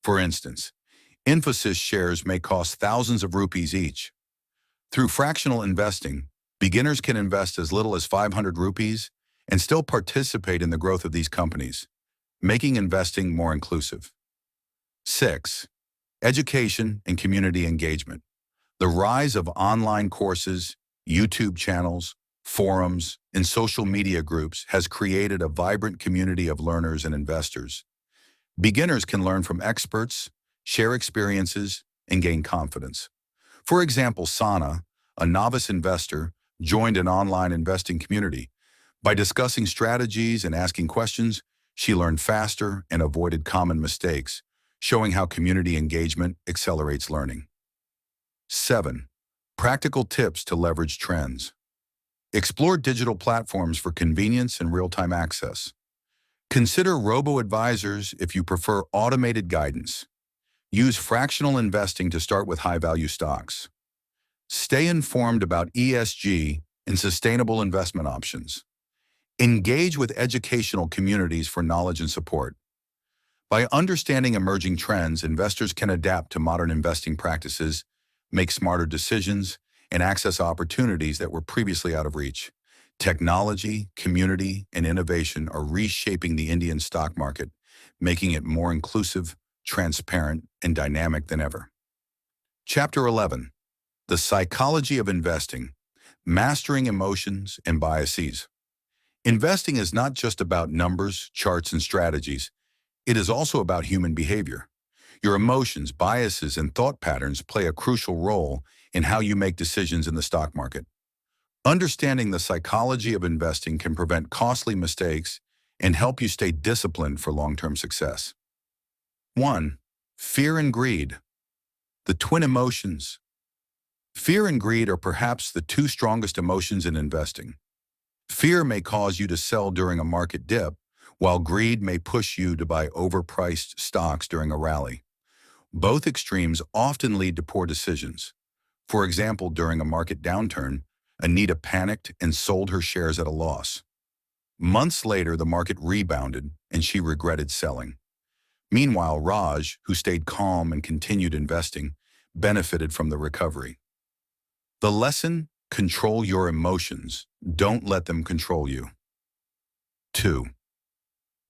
For instance, Infosys shares may cost thousands of rupees each. Through fractional investing, beginners can invest as little as 500 rupees and still participate in the growth of these companies, making investing more inclusive. 6. Education and community engagement. The rise of online courses, YouTube channels, forums, and social media groups has created a vibrant community of learners and investors. Beginners can learn from experts, share experiences, and gain confidence. For example, Sana, a novice investor, joined an online investing community. By discussing strategies and asking questions, she learned faster and avoided common mistakes, showing how community engagement accelerates learning. 7. Practical tips to leverage trends. Explore digital platforms for convenience and real-time access. Consider robo-advisors if you prefer automated guidance. Use fractional investing to start with high-value stocks. Stay informed about ESG and sustainable investment options. Engage with educational communities for knowledge and support. By understanding emerging trends, investors can adapt to modern investing practices, make smarter decisions, and access opportunities that were previously out of reach. Technology, community, and innovation are reshaping the Indian stock market, making it more inclusive, transparent, and dynamic than ever. Chapter 11. The Psychology of Investing, Mastering Emotions and Biases. Investing is not just about numbers, charts, and strategies. It is also about human behavior. Your emotions, biases, and thought patterns play a crucial role in how you make decisions in the stock market. Understanding the psychology of investing can prevent costly mistakes and help you stay disciplined for long-term success. 1. Fear and greed. The twin emotions. Fear and greed are perhaps the two strongest emotions in investing. Fear may cause you to sell during a market dip, while greed may push you to buy overpriced stocks during a rally. Both extremes often lead to poor decisions. For example, during a market downturn, Anita panicked and sold her shares at a loss. Months later, the market rebounded and she regretted selling. Meanwhile, Raj, who stayed calm and continued investing, benefited from the recovery. The lesson: control your emotions. Don't let them control you. 2.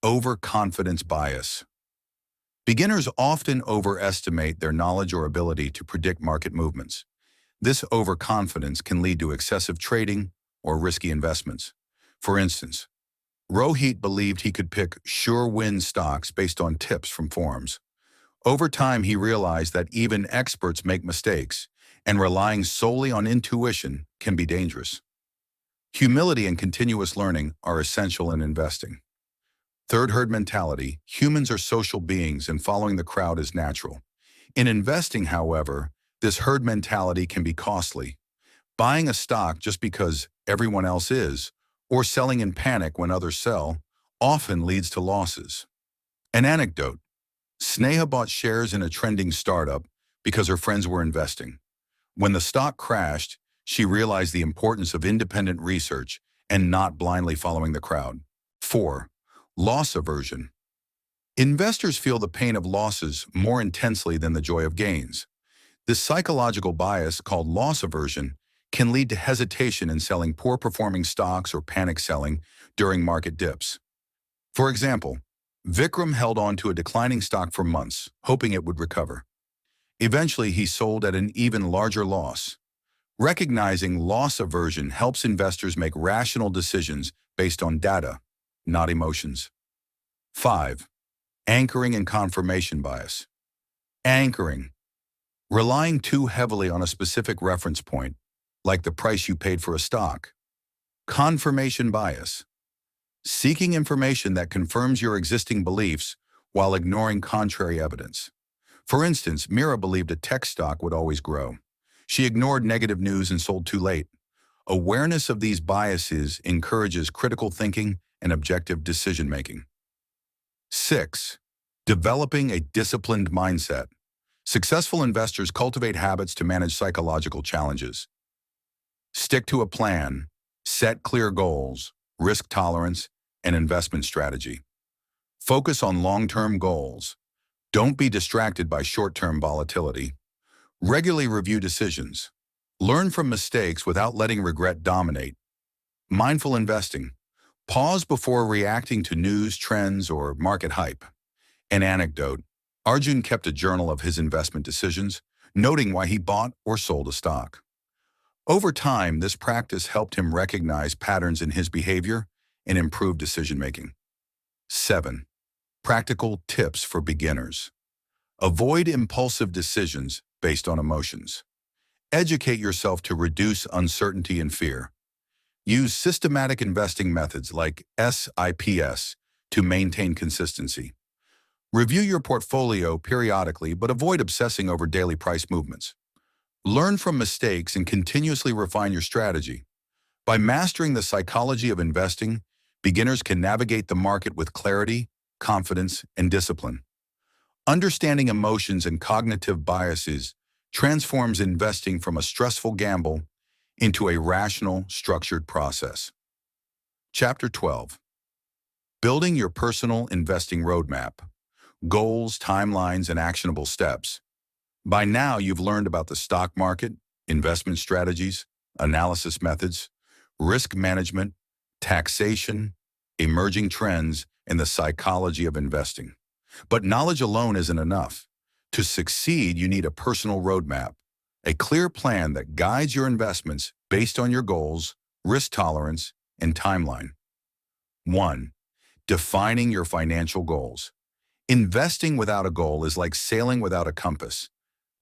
Overconfidence bias. Beginners often overestimate their knowledge or ability to predict market movements. This overconfidence can lead to excessive trading or risky investments. For instance, Rohit believed he could pick sure-win stocks based on tips from forums. Over time, he realized that even experts make mistakes, and relying solely on intuition can be dangerous. Humility and continuous learning are essential in investing. Third, herd mentality. Humans are social beings, and following the crowd is natural. In investing, however, this herd mentality can be costly. Buying a stock just because everyone else is, or selling in panic when others sell, often leads to losses. An anecdote: Sneha bought shares in a trending startup because her friends were investing. When the stock crashed, she realized the importance of independent research and not blindly following the crowd. 4. Loss aversion. Investors feel the pain of losses more intensely than the joy of gains. This psychological bias, called loss aversion, can lead to hesitation in selling poor-performing stocks or panic selling during market dips. For example, Vikram held on to a declining stock for months, hoping it would recover. Eventually, he sold at an even larger loss. Recognizing loss aversion helps investors make rational decisions based on data, not emotions. 5. Anchoring and confirmation bias. Anchoring. Relying too heavily on a specific reference point, like the price you paid for a stock. Confirmation bias. Seeking information that confirms your existing beliefs while ignoring contrary evidence. For instance, Mira believed a tech stock would always grow. She ignored negative news and sold too late. Awareness of these biases encourages critical thinking and objective decision-making. 6. Developing a disciplined mindset. Successful investors cultivate habits to manage psychological challenges. Stick to a plan, set clear goals, risk tolerance, and investment strategy. Focus on long-term goals. Don't be distracted by short-term volatility. Regularly review decisions. Learn from mistakes without letting regret dominate. Mindful investing. Pause before reacting to news, trends, or market hype. An anecdote: Arjun kept a journal of his investment decisions, noting why he bought or sold a stock. Over time, this practice helped him recognize patterns in his behavior and improve decision-making. 7. Practical tips for beginners. Avoid impulsive decisions based on emotions. Educate yourself to reduce uncertainty and fear. Use systematic investing methods like SIPS to maintain consistency. Review your portfolio periodically, but avoid obsessing over daily price movements. Learn from mistakes and continuously refine your strategy. By mastering the psychology of investing, beginners can navigate the market with clarity, confidence, and discipline. Understanding emotions and cognitive biases transforms investing from a stressful gamble into a rational, structured process. Chapter 12. Building your personal investing roadmap. Goals, timelines, and actionable steps. By now, you've learned about the stock market, investment strategies, analysis methods, risk management, taxation, emerging trends, and the psychology of investing. But knowledge alone isn't enough. To succeed, you need a personal roadmap, a clear plan that guides your investments based on your goals, risk tolerance, and timeline. 1. Defining your financial goals. Investing without a goal is like sailing without a compass.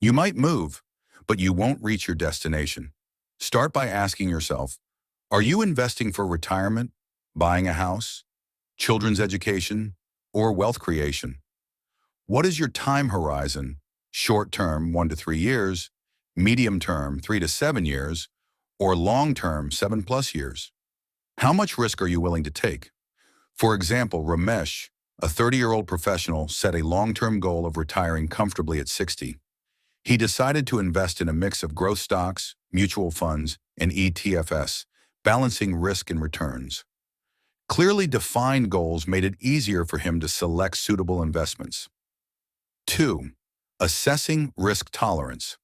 You might move, but you won't reach your destination. Start by asking yourself, are you investing for retirement, buying a house, children's education, or wealth creation? What is your time horizon? Short term, 1 to 3 years, medium term, 3 to 7 years, or long term, 7+ years? How much risk are you willing to take? For example, Ramesh, a 30-year-old professional, set a long-term goal of retiring comfortably at 60. He decided to invest in a mix of growth stocks, mutual funds, and ETFs, balancing risk and returns. Clearly defined goals made it easier for him to select suitable investments. 2. Assessing risk tolerance.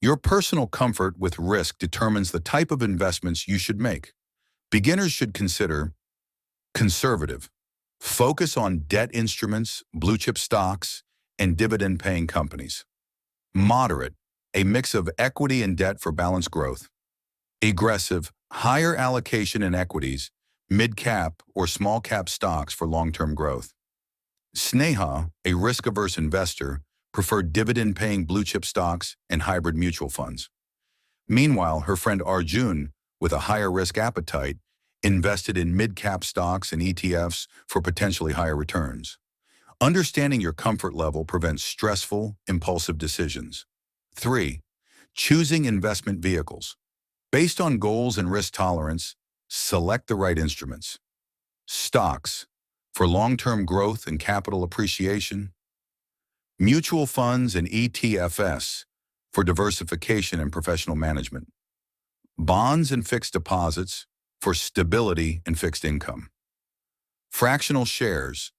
Your personal comfort with risk determines the type of investments you should make. Beginners should consider conservative. Focus on debt instruments, blue-chip stocks, and dividend-paying companies. Moderate, a mix of equity and debt for balanced growth. Aggressive, higher allocation in equities, mid-cap or small-cap stocks for long-term growth. Sneha, a risk-averse investor, preferred dividend-paying blue-chip stocks and hybrid mutual funds. Meanwhile, her friend Arjun, with a higher risk appetite, invested in mid-cap stocks and ETFs for potentially higher returns. Understanding your comfort level prevents stressful, impulsive decisions. 3. Choosing investment vehicles. Based on goals and risk tolerance, select the right instruments. Stocks, for long-term growth and capital appreciation. Mutual funds and ETFs, for diversification and professional management. Bonds and fixed deposits, for stability and fixed income. Fractional shares,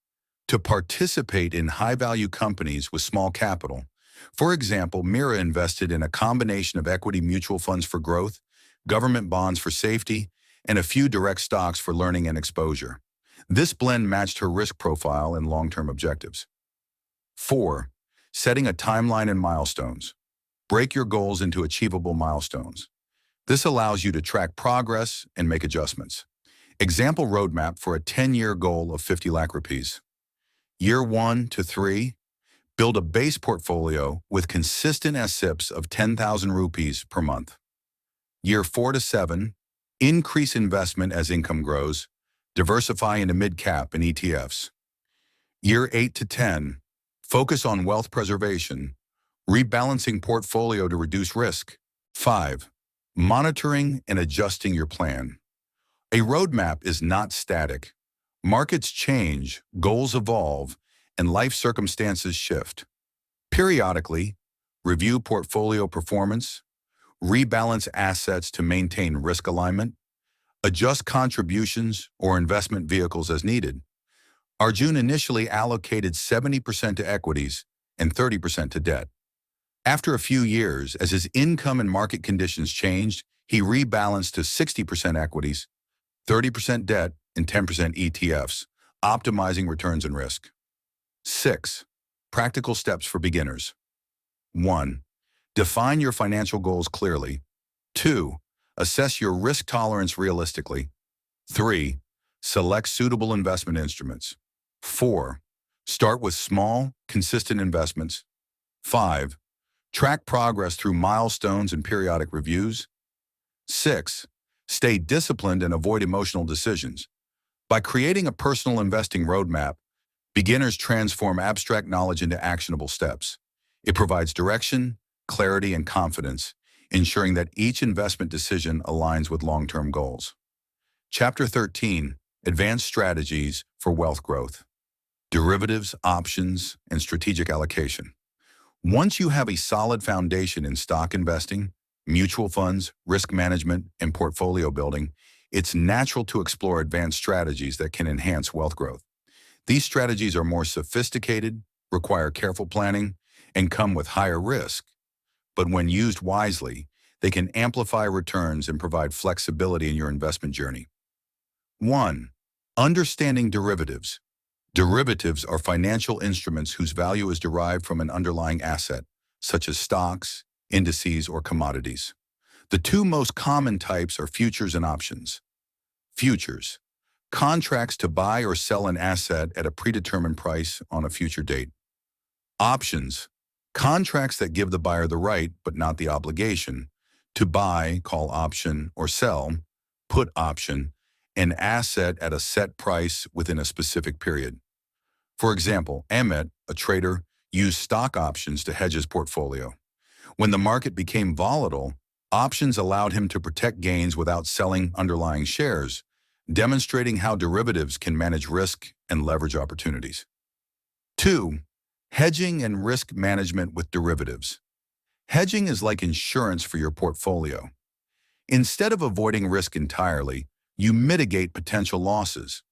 to participate in high-value companies with small capital. For example, Mira invested in a combination of equity mutual funds for growth, government bonds for safety, and a few direct stocks for learning and exposure. This blend matched her risk profile and long-term objectives. 4. Setting a timeline and milestones. Break your goals into achievable milestones. This allows you to track progress and make adjustments. Example roadmap for a 10-year goal of 50 lakh rupees. Year 1 to 3, build a base portfolio with consistent SIPs of 10,000 rupees per month. Year 4 to 7, increase investment as income grows, diversify into mid-cap and ETFs. Year 8 to 10, focus on wealth preservation, rebalancing portfolio to reduce risk. 5. Monitoring and adjusting your plan. A roadmap is not static. Markets change, goals evolve, and life circumstances shift. Periodically, review portfolio performance, rebalance assets to maintain risk alignment, adjust contributions or investment vehicles as needed. Arjun initially allocated 70% to equities and 30% to debt. After a few years, as his income and market conditions changed, he rebalanced to 60% equities, 30% debt, and 10% ETFs, optimizing returns and risk. 6. Practical steps for beginners. 1. Define your financial goals clearly. 2. Assess your risk tolerance realistically. 3. Select suitable investment instruments. 4. Start with small, consistent investments. 5. Track progress through milestones and periodic reviews. 6. Stay disciplined and avoid emotional decisions. By creating a personal investing roadmap, beginners transform abstract knowledge into actionable steps. It provides direction, clarity, and confidence, ensuring that each investment decision aligns with long-term goals. Chapter 13, Advanced Strategies for Wealth Growth. Derivatives, options, and strategic allocation. Once you have a solid foundation in stock investing, mutual funds, risk management, and portfolio building, it's natural to explore advanced strategies that can enhance wealth growth. These strategies are more sophisticated, require careful planning, and come with higher risk. But when used wisely, they can amplify returns and provide flexibility in your investment journey. 1. Understanding derivatives. Derivatives are financial instruments whose value is derived from an underlying asset, such as stocks, indices, or commodities. The two most common types are futures and options. Futures, contracts to buy or sell an asset at a predetermined price on a future date. Options, contracts that give the buyer the right, but not the obligation, to buy, call option, or sell, put option, an asset at a set price within a specific period. For example, Amit, a trader, used stock options to hedge his portfolio. When the market became volatile, options allowed him to protect gains without selling underlying shares, demonstrating how derivatives can manage risk and leverage opportunities. 2. Hedging and risk management with derivatives. Hedging is like insurance for your portfolio. Instead of avoiding risk entirely, you mitigate potential losses.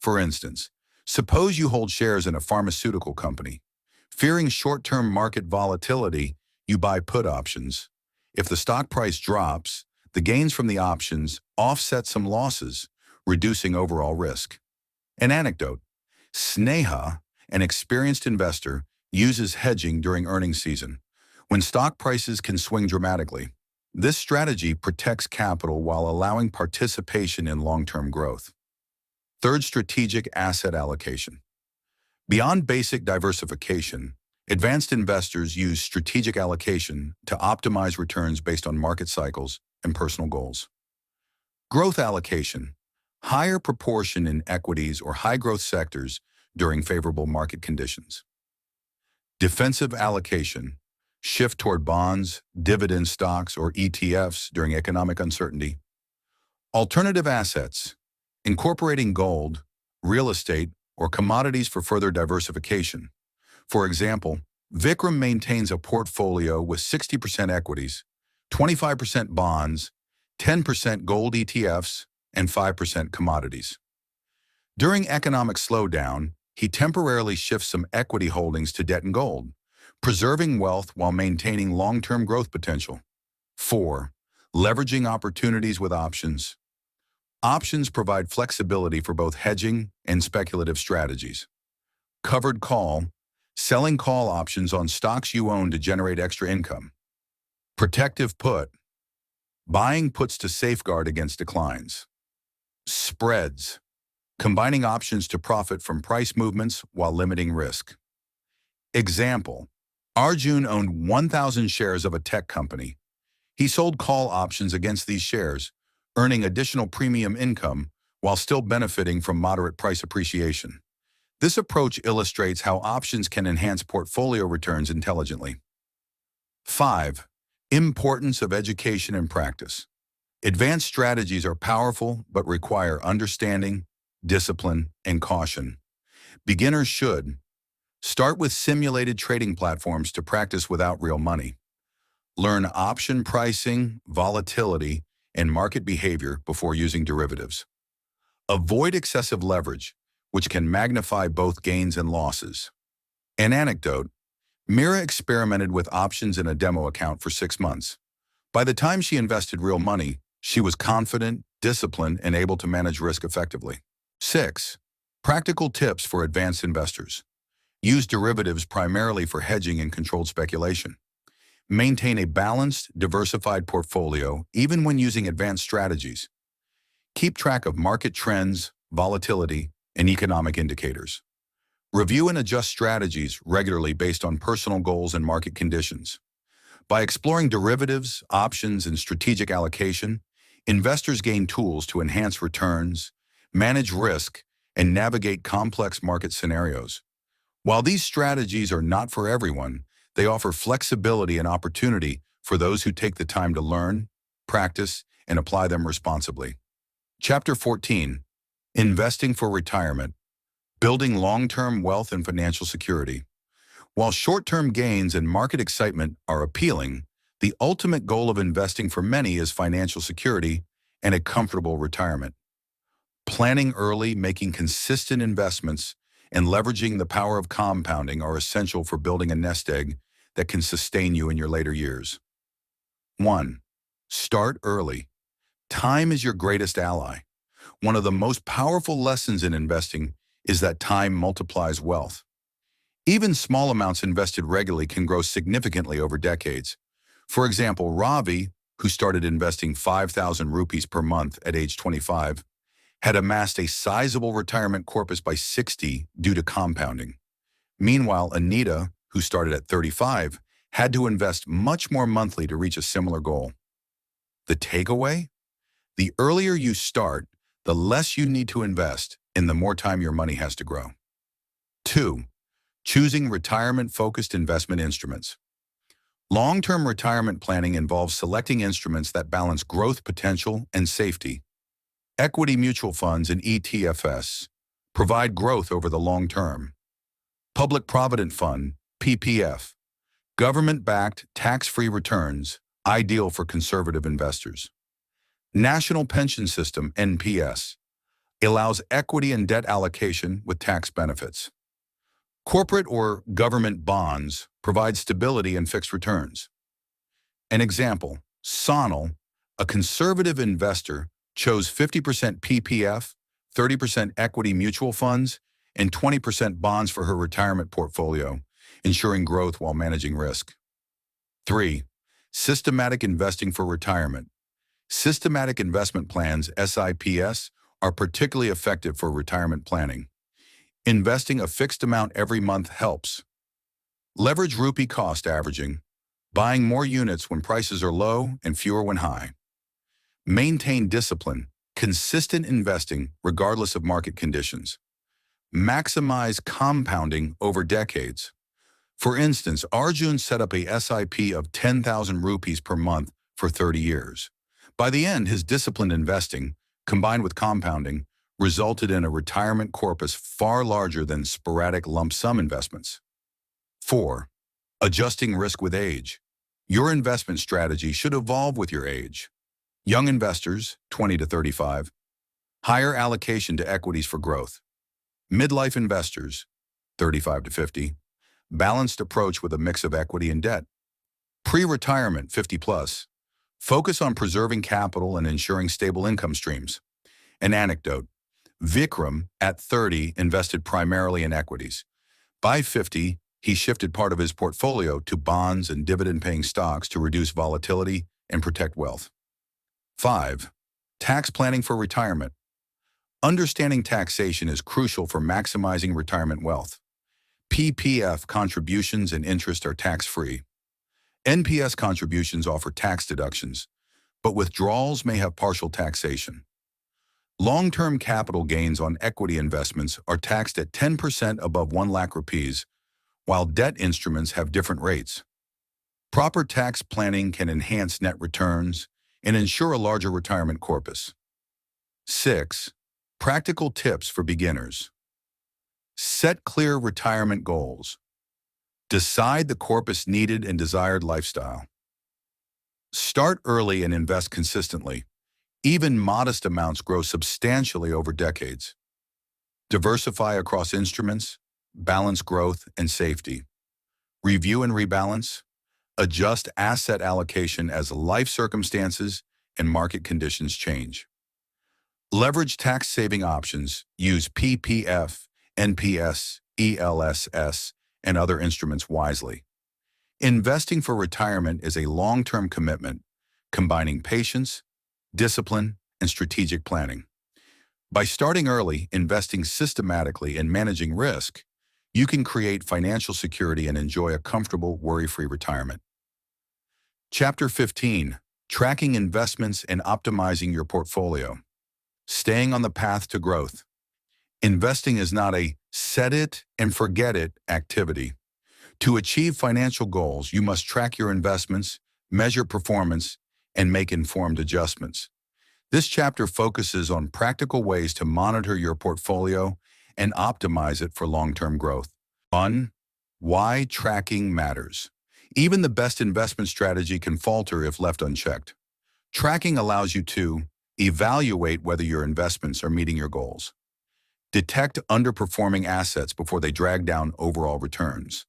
For instance, suppose you hold shares in a pharmaceutical company. Fearing short-term market volatility, you buy put options. If the stock price drops, the gains from the options offset some losses, reducing overall risk. An anecdote: Sneha, an experienced investor, uses hedging during earnings season, when stock prices can swing dramatically. This strategy protects capital while allowing participation in long-term growth. Third, strategic asset allocation. Beyond basic diversification, advanced investors use strategic allocation to optimize returns based on market cycles and personal goals. Growth allocation: higher proportion in equities or high-growth sectors during favorable market conditions. Defensive allocation: shift toward bonds, dividend stocks, or ETFs during economic uncertainty. Alternative assets: incorporating gold, real estate, or commodities for further diversification. For example, Vikram maintains a portfolio with 60% equities, 25% bonds, 10% gold ETFs, and 5% commodities. During economic slowdown, he temporarily shifts some equity holdings to debt and gold, preserving wealth while maintaining long-term growth potential. 4. Leveraging opportunities with options. Options provide flexibility for both hedging and speculative strategies. Covered call: selling call options on stocks you own to generate extra income. Protective put: buying puts to safeguard against declines. Spreads: combining options to profit from price movements while limiting risk. Example: Arjun owned 1,000 shares of a tech company. He sold call options against these shares, earning additional premium income while still benefiting from moderate price appreciation. This approach illustrates how options can enhance portfolio returns intelligently. 5. Importance of education and practice. Advanced strategies are powerful but require understanding, discipline, and caution. Beginners should start with simulated trading platforms to practice without real money. Learn option pricing, volatility, and market behavior before using derivatives. Avoid excessive leverage, which can magnify both gains and losses. An anecdote: Mira experimented with options in a demo account for 6 months. By the time she invested real money, she was confident, disciplined, and able to manage risk effectively. 6. Practical tips for advanced investors. Use derivatives primarily for hedging and controlled speculation. Maintain a balanced, diversified portfolio even when using advanced strategies. Keep track of market trends, volatility, and economic indicators. Review and adjust strategies regularly based on personal goals and market conditions. By exploring derivatives, options, and strategic allocation, investors gain tools to enhance returns, manage risk, and navigate complex market scenarios. While these strategies are not for everyone, they offer flexibility and opportunity for those who take the time to learn, practice, and apply them responsibly. Chapter 14. Investing for Retirement. Building long-term wealth and financial security. While short-term gains and market excitement are appealing, the ultimate goal of investing for many is financial security and a comfortable retirement. Planning early, making consistent investments, and leveraging the power of compounding are essential for building a nest egg that can sustain you in your later years. 1. Start early. Time is your greatest ally. One of the most powerful lessons in investing is that time multiplies wealth. Even small amounts invested regularly can grow significantly over decades. For example, Ravi, who started investing 5,000 rupees per month at age 25, had amassed a sizable retirement corpus by 60 due to compounding. Meanwhile, Anita, who started at 35, had to invest much more monthly to reach a similar goal. The takeaway? The earlier you start, the less you need to invest and the more time your money has to grow. 2. Choosing retirement-focused investment instruments. Long-term retirement planning involves selecting instruments that balance growth potential and safety. Equity mutual funds and ETFs provide growth over the long term. Public Provident Fund, PPF, government-backed, tax-free returns, ideal for conservative investors. National Pension System, NPS, allows equity and debt allocation with tax benefits. Corporate or government bonds provide stability and fixed returns. An example, Sonal, a conservative investor, chose 50% PPF, 30% equity mutual funds, and 20% bonds for her retirement portfolio, ensuring growth while managing risk. 3. Systematic investing for retirement. Systematic investment plans, SIPs, are particularly effective for retirement planning. Investing a fixed amount every month helps. Leverage rupee cost averaging, buying more units when prices are low and fewer when high. Maintain discipline, consistent investing regardless of market conditions. Maximize compounding over decades. For instance, Arjun set up a SIP of 10,000 rupees per month for 30 years. By the end, his disciplined investing, combined with compounding, resulted in a retirement corpus far larger than sporadic lump sum investments. 4. Adjusting risk with age. Your investment strategy should evolve with your age. Young investors, 20 to 35, higher allocation to equities for growth. Midlife investors, 35 to 50, balanced approach with a mix of equity and debt. Pre-retirement, 50 plus, focus on preserving capital and ensuring stable income streams. An anecdote, Vikram, at 30, invested primarily in equities. By 50, he shifted part of his portfolio to bonds and dividend-paying stocks to reduce volatility and protect wealth. 5. Tax planning for retirement. Understanding taxation is crucial for maximizing retirement wealth. PPF contributions and interest are tax-free. NPS contributions offer tax deductions, but withdrawals may have partial taxation. Long-term capital gains on equity investments are taxed at 10% above 1 lakh rupees, while debt instruments have different rates. Proper tax planning can enhance net returns and ensure a larger retirement corpus. 6. Practical tips for beginners. Set clear retirement goals. Decide the corpus needed and desired lifestyle. Start early and invest consistently. Even modest amounts grow substantially over decades. Diversify across instruments, balance growth and safety. Review and rebalance. Adjust asset allocation as life circumstances and market conditions change. Leverage tax-saving options. Use PPF, NPS, ELSS, and other instruments wisely. Investing for retirement is a long-term commitment, combining patience, discipline, and strategic planning. By starting early, investing systematically, and managing risk, you can create financial security and enjoy a comfortable, worry-free retirement. Chapter 15. Tracking investments and optimizing your portfolio. Staying on the path to growth. Investing is not a set it and forget it activity. To achieve financial goals, you must track your investments, measure performance, and make informed adjustments. This chapter focuses on practical ways to monitor your portfolio and optimize it for long-term growth. 1. Why tracking matters. Even the best investment strategy can falter if left unchecked. Tracking allows you to evaluate whether your investments are meeting your goals. Detect underperforming assets before they drag down overall returns.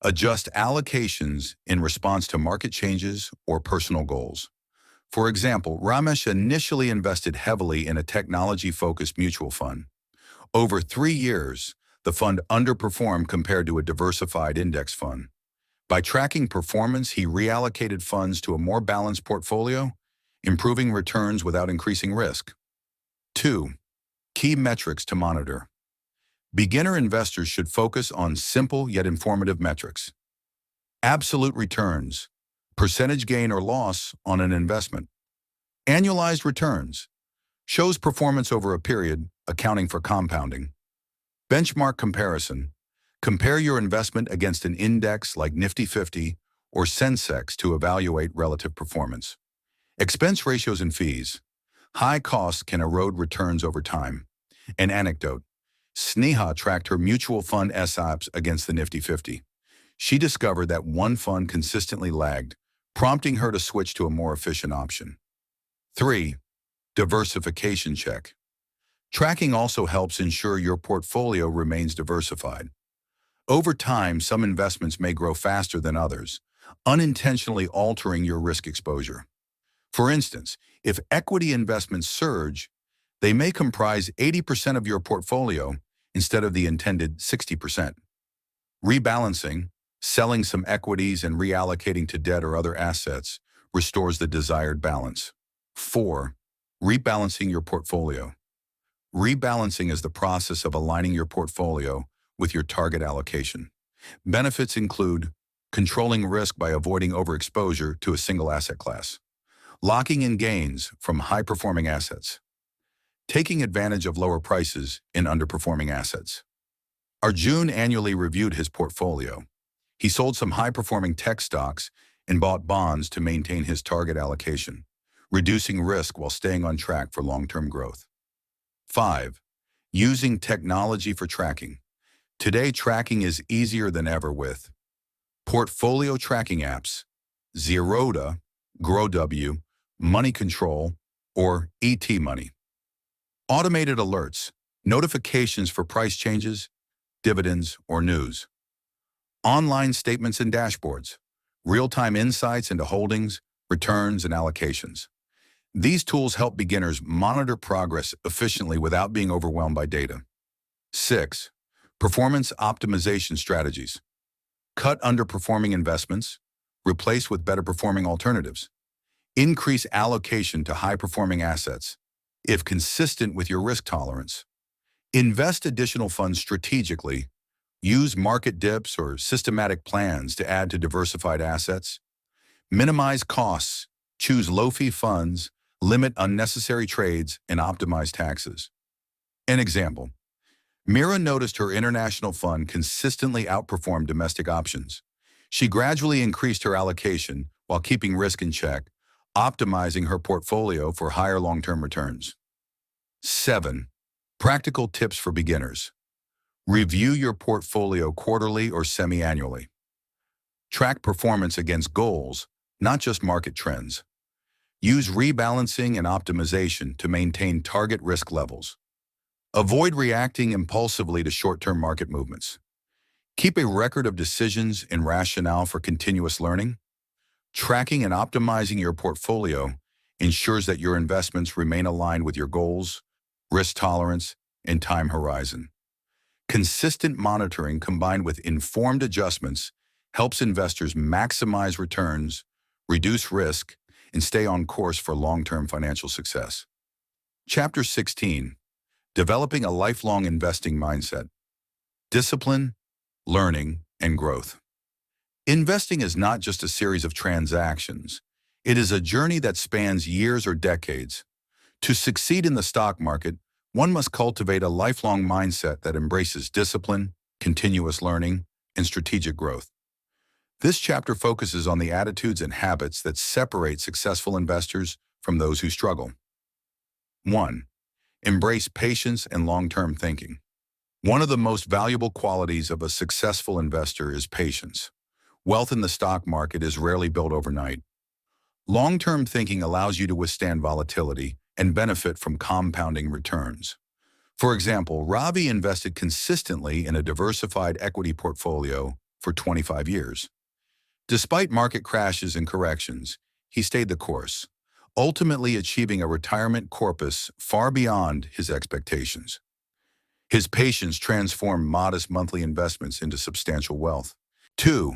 Adjust allocations in response to market changes or personal goals. For example, Ramesh initially invested heavily in a technology-focused mutual fund. Over 3 years, the fund underperformed compared to a diversified index fund. By tracking performance, he reallocated funds to a more balanced portfolio, improving returns without increasing risk. 2. Key metrics to monitor. Beginner investors should focus on simple yet informative metrics. Absolute returns, percentage gain or loss on an investment. Annualized returns, shows performance over a period, accounting for compounding. Benchmark comparison, compare your investment against an index like Nifty 50 or Sensex to evaluate relative performance. Expense ratios and fees, high costs can erode returns over time. An anecdote, Sneha tracked her mutual fund SIPs against the Nifty 50. She discovered that one fund consistently lagged, prompting her to switch to a more efficient option. 3. Diversification check. Tracking also helps ensure your portfolio remains diversified. Over time, some investments may grow faster than others, unintentionally altering your risk exposure. For instance, if equity investments surge, they may comprise 80% of your portfolio instead of the intended 60%. Rebalancing, selling some equities and reallocating to debt or other assets restores the desired balance. 4. Rebalancing your portfolio. Rebalancing is the process of aligning your portfolio with your target allocation. Benefits include controlling risk by avoiding overexposure to a single asset class, locking in gains from high-performing assets, taking advantage of lower prices in underperforming assets. Arjun annually reviewed his portfolio. He sold some high-performing tech stocks and bought bonds to maintain his target allocation, reducing risk while staying on track for long-term growth. 5. Using technology for tracking. Today, tracking is easier than ever with portfolio tracking apps, Zeroda, GrowW, Money Control, or ET Money. Automated alerts, notifications for price changes, dividends, or news. Online statements and dashboards, real-time insights into holdings, returns, and allocations. These tools help beginners monitor progress efficiently without being overwhelmed by data. 6. Performance optimization strategies. Cut underperforming investments, replace with better-performing alternatives. Increase allocation to high-performing assets, if consistent with your risk tolerance. Invest additional funds strategically. Use market dips or systematic plans to add to diversified assets. Minimize costs. Choose low-fee funds, limit unnecessary trades, and optimize taxes. An example. Mira noticed her international fund consistently outperformed domestic options. She gradually increased her allocation while keeping risk in check, optimizing her portfolio for higher long-term returns. 7. Practical tips for beginners. Review your portfolio quarterly or semi-annually. Track performance against goals, not just market trends. Use rebalancing and optimization to maintain target risk levels. Avoid reacting impulsively to short-term market movements. Keep a record of decisions and rationale for continuous learning. Tracking and optimizing your portfolio ensures that your investments remain aligned with your goals, risk tolerance, and time horizon. Consistent monitoring combined with informed adjustments helps investors maximize returns, reduce risk, and stay on course for long-term financial success. Chapter 16. Developing a lifelong investing mindset. Discipline, learning, and growth. Investing is not just a series of transactions. It is a journey that spans years or decades. To succeed in the stock market, one must cultivate a lifelong mindset that embraces discipline, continuous learning, and strategic growth. This chapter focuses on the attitudes and habits that separate successful investors from those who struggle. 1. Embrace patience and long-term thinking. One of the most valuable qualities of a successful investor is patience. Wealth in the stock market is rarely built overnight. Long-term thinking allows you to withstand volatility and benefit from compounding returns. For example, Ravi invested consistently in a diversified equity portfolio for 25 years. Despite market crashes and corrections, he stayed the course, ultimately achieving a retirement corpus far beyond his expectations. His patience transformed modest monthly investments into substantial wealth. 2.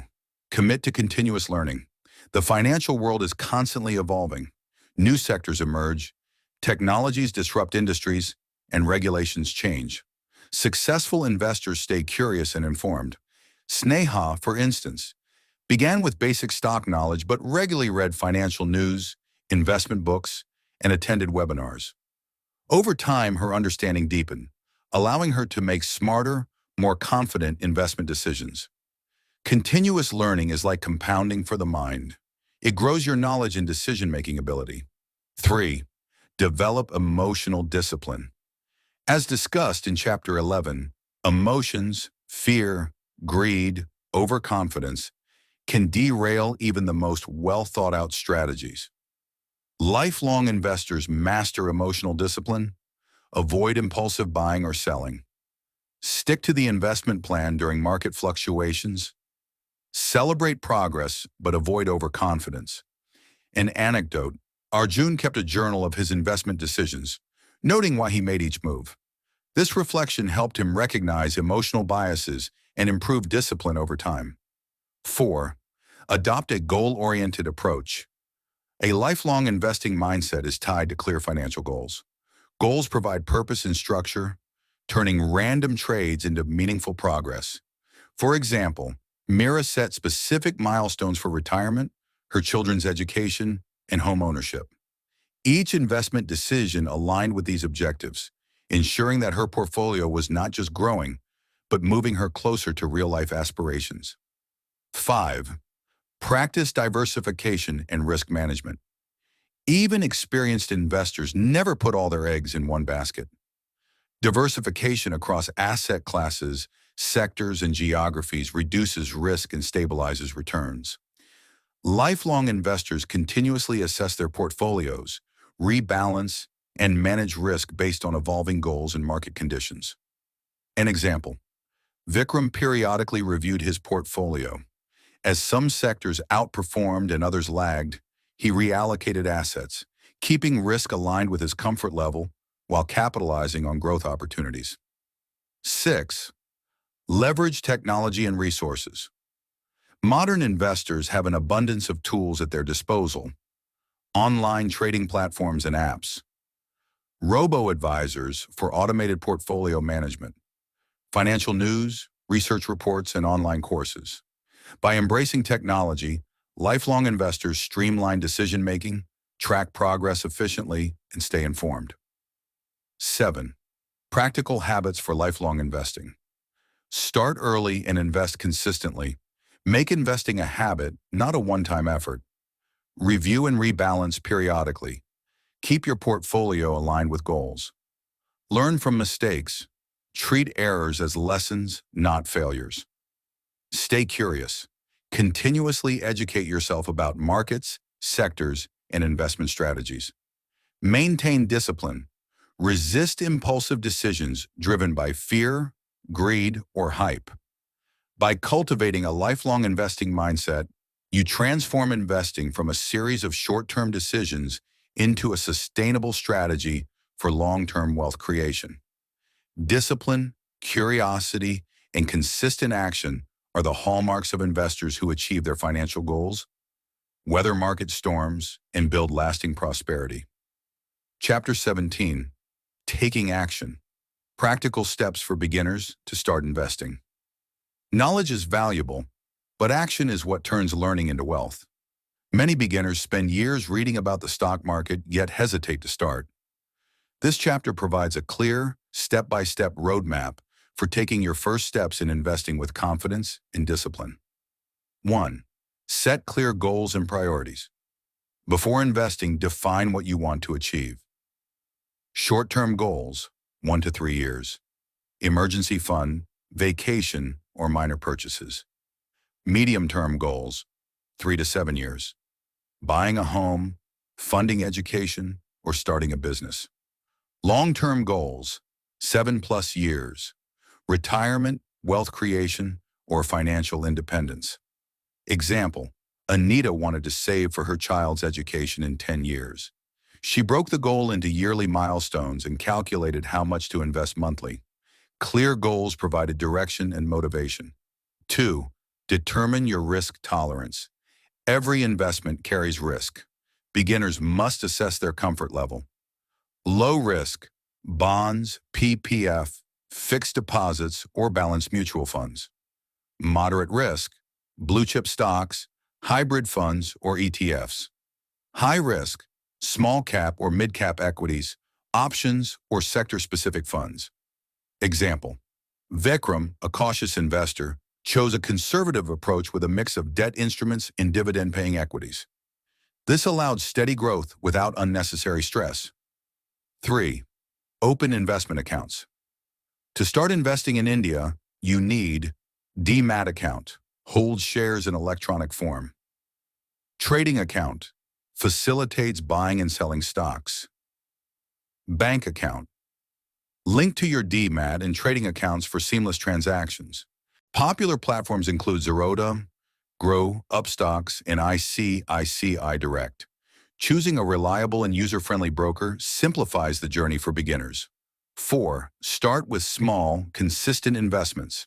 Commit to continuous learning. The financial world is constantly evolving. New sectors emerge, technologies disrupt industries, and regulations change. Successful investors stay curious and informed. Sneha, for instance, began with basic stock knowledge but regularly read financial news, investment books, and attended webinars. Over time, her understanding deepened, allowing her to make smarter, more confident investment decisions. Continuous learning is like compounding for the mind. It grows your knowledge and decision-making ability. 3. Develop emotional discipline. As discussed in Chapter 11, emotions, fear, greed, overconfidence can derail even the most well-thought-out strategies. Lifelong investors master emotional discipline, avoid impulsive buying or selling, Stick to the investment plan during market fluctuations. Celebrate progress, but avoid overconfidence. An anecdote: Arjun kept a journal of his investment decisions, noting why he made each move. This reflection helped him recognize emotional biases and improve discipline over time. 4. Adopt a goal-oriented approach. A lifelong investing mindset is tied to clear financial goals. Goals provide purpose and structure, turning random trades into meaningful progress. For example, Mira set specific milestones for retirement, her children's education, and home ownership. Each investment decision aligned with these objectives, ensuring that her portfolio was not just growing, but moving her closer to real-life aspirations. 5. Practice diversification and risk management. Even experienced investors never put all their eggs in one basket. Diversification across asset classes, sectors, and geographies reduces risk and stabilizes returns. Lifelong investors continuously assess their portfolios, rebalance, and manage risk based on evolving goals and market conditions. An example: Vikram periodically reviewed his portfolio. As some sectors outperformed and others lagged, he reallocated assets, keeping risk aligned with his comfort level while capitalizing on growth opportunities. 6. Leverage technology and resources. Modern investors have an abundance of tools at their disposal: online trading platforms and apps, robo-advisors for automated portfolio management, financial news, research reports, and online courses. By embracing technology, lifelong investors streamline decision-making, track progress efficiently, and stay informed. 7. Practical habits for lifelong investing. Start early and invest consistently. Make investing a habit, not a one-time effort. Review and rebalance periodically. Keep your portfolio aligned with goals. Learn from mistakes. Treat errors as lessons, not failures. Stay curious. Continuously educate yourself about markets, sectors, and investment strategies. Maintain discipline. Resist impulsive decisions driven by fear, greed, or hype. By cultivating a lifelong investing mindset, you transform investing from a series of short-term decisions into a sustainable strategy for long-term wealth creation. Discipline, curiosity, and consistent action are the hallmarks of investors who achieve their financial goals, weather market storms, and build lasting prosperity. Chapter 17. Taking action. Practical steps for beginners to start investing. Knowledge is valuable, but action is what turns learning into wealth. Many beginners spend years reading about the stock market yet hesitate to start. This chapter provides a clear, step-by-step roadmap for taking your first steps in investing with confidence and discipline. 1. Set clear goals and priorities. Before investing, define what you want to achieve. Short-term goals, 1 to 3 years. Emergency fund, vacation, or minor purchases. Medium-term goals, 3 to 7 years. Buying a home, funding education, or starting a business. Long-term goals, 7+ years. Retirement, wealth creation, or financial independence. Example: Anita wanted to save for her child's education in 10 years. She broke the goal into yearly milestones and calculated how much to invest monthly. Clear goals provided direction and motivation. 2. Determine your risk tolerance. Every investment carries risk. Beginners must assess their comfort level. Low risk: bonds, PPF, fixed deposits, or balanced mutual funds. Moderate risk: blue chip stocks, hybrid funds, or ETFs. High risk: small cap or mid cap equities, options, or sector specific funds. Example: Vikram, a cautious investor, chose a conservative approach with a mix of debt instruments and dividend-paying equities. This allowed steady growth without unnecessary stress. 3. Open investment accounts. To start investing in India, you need Demat account, hold shares in electronic form. Trading account, facilitates buying and selling stocks. Bank account, Link to your DMAT and trading accounts for seamless transactions. Popular platforms include Zerodha, Grow, Upstocks, and ICICI Direct. Choosing a reliable and user-friendly broker simplifies the journey for beginners. 4. Start with small, consistent investments.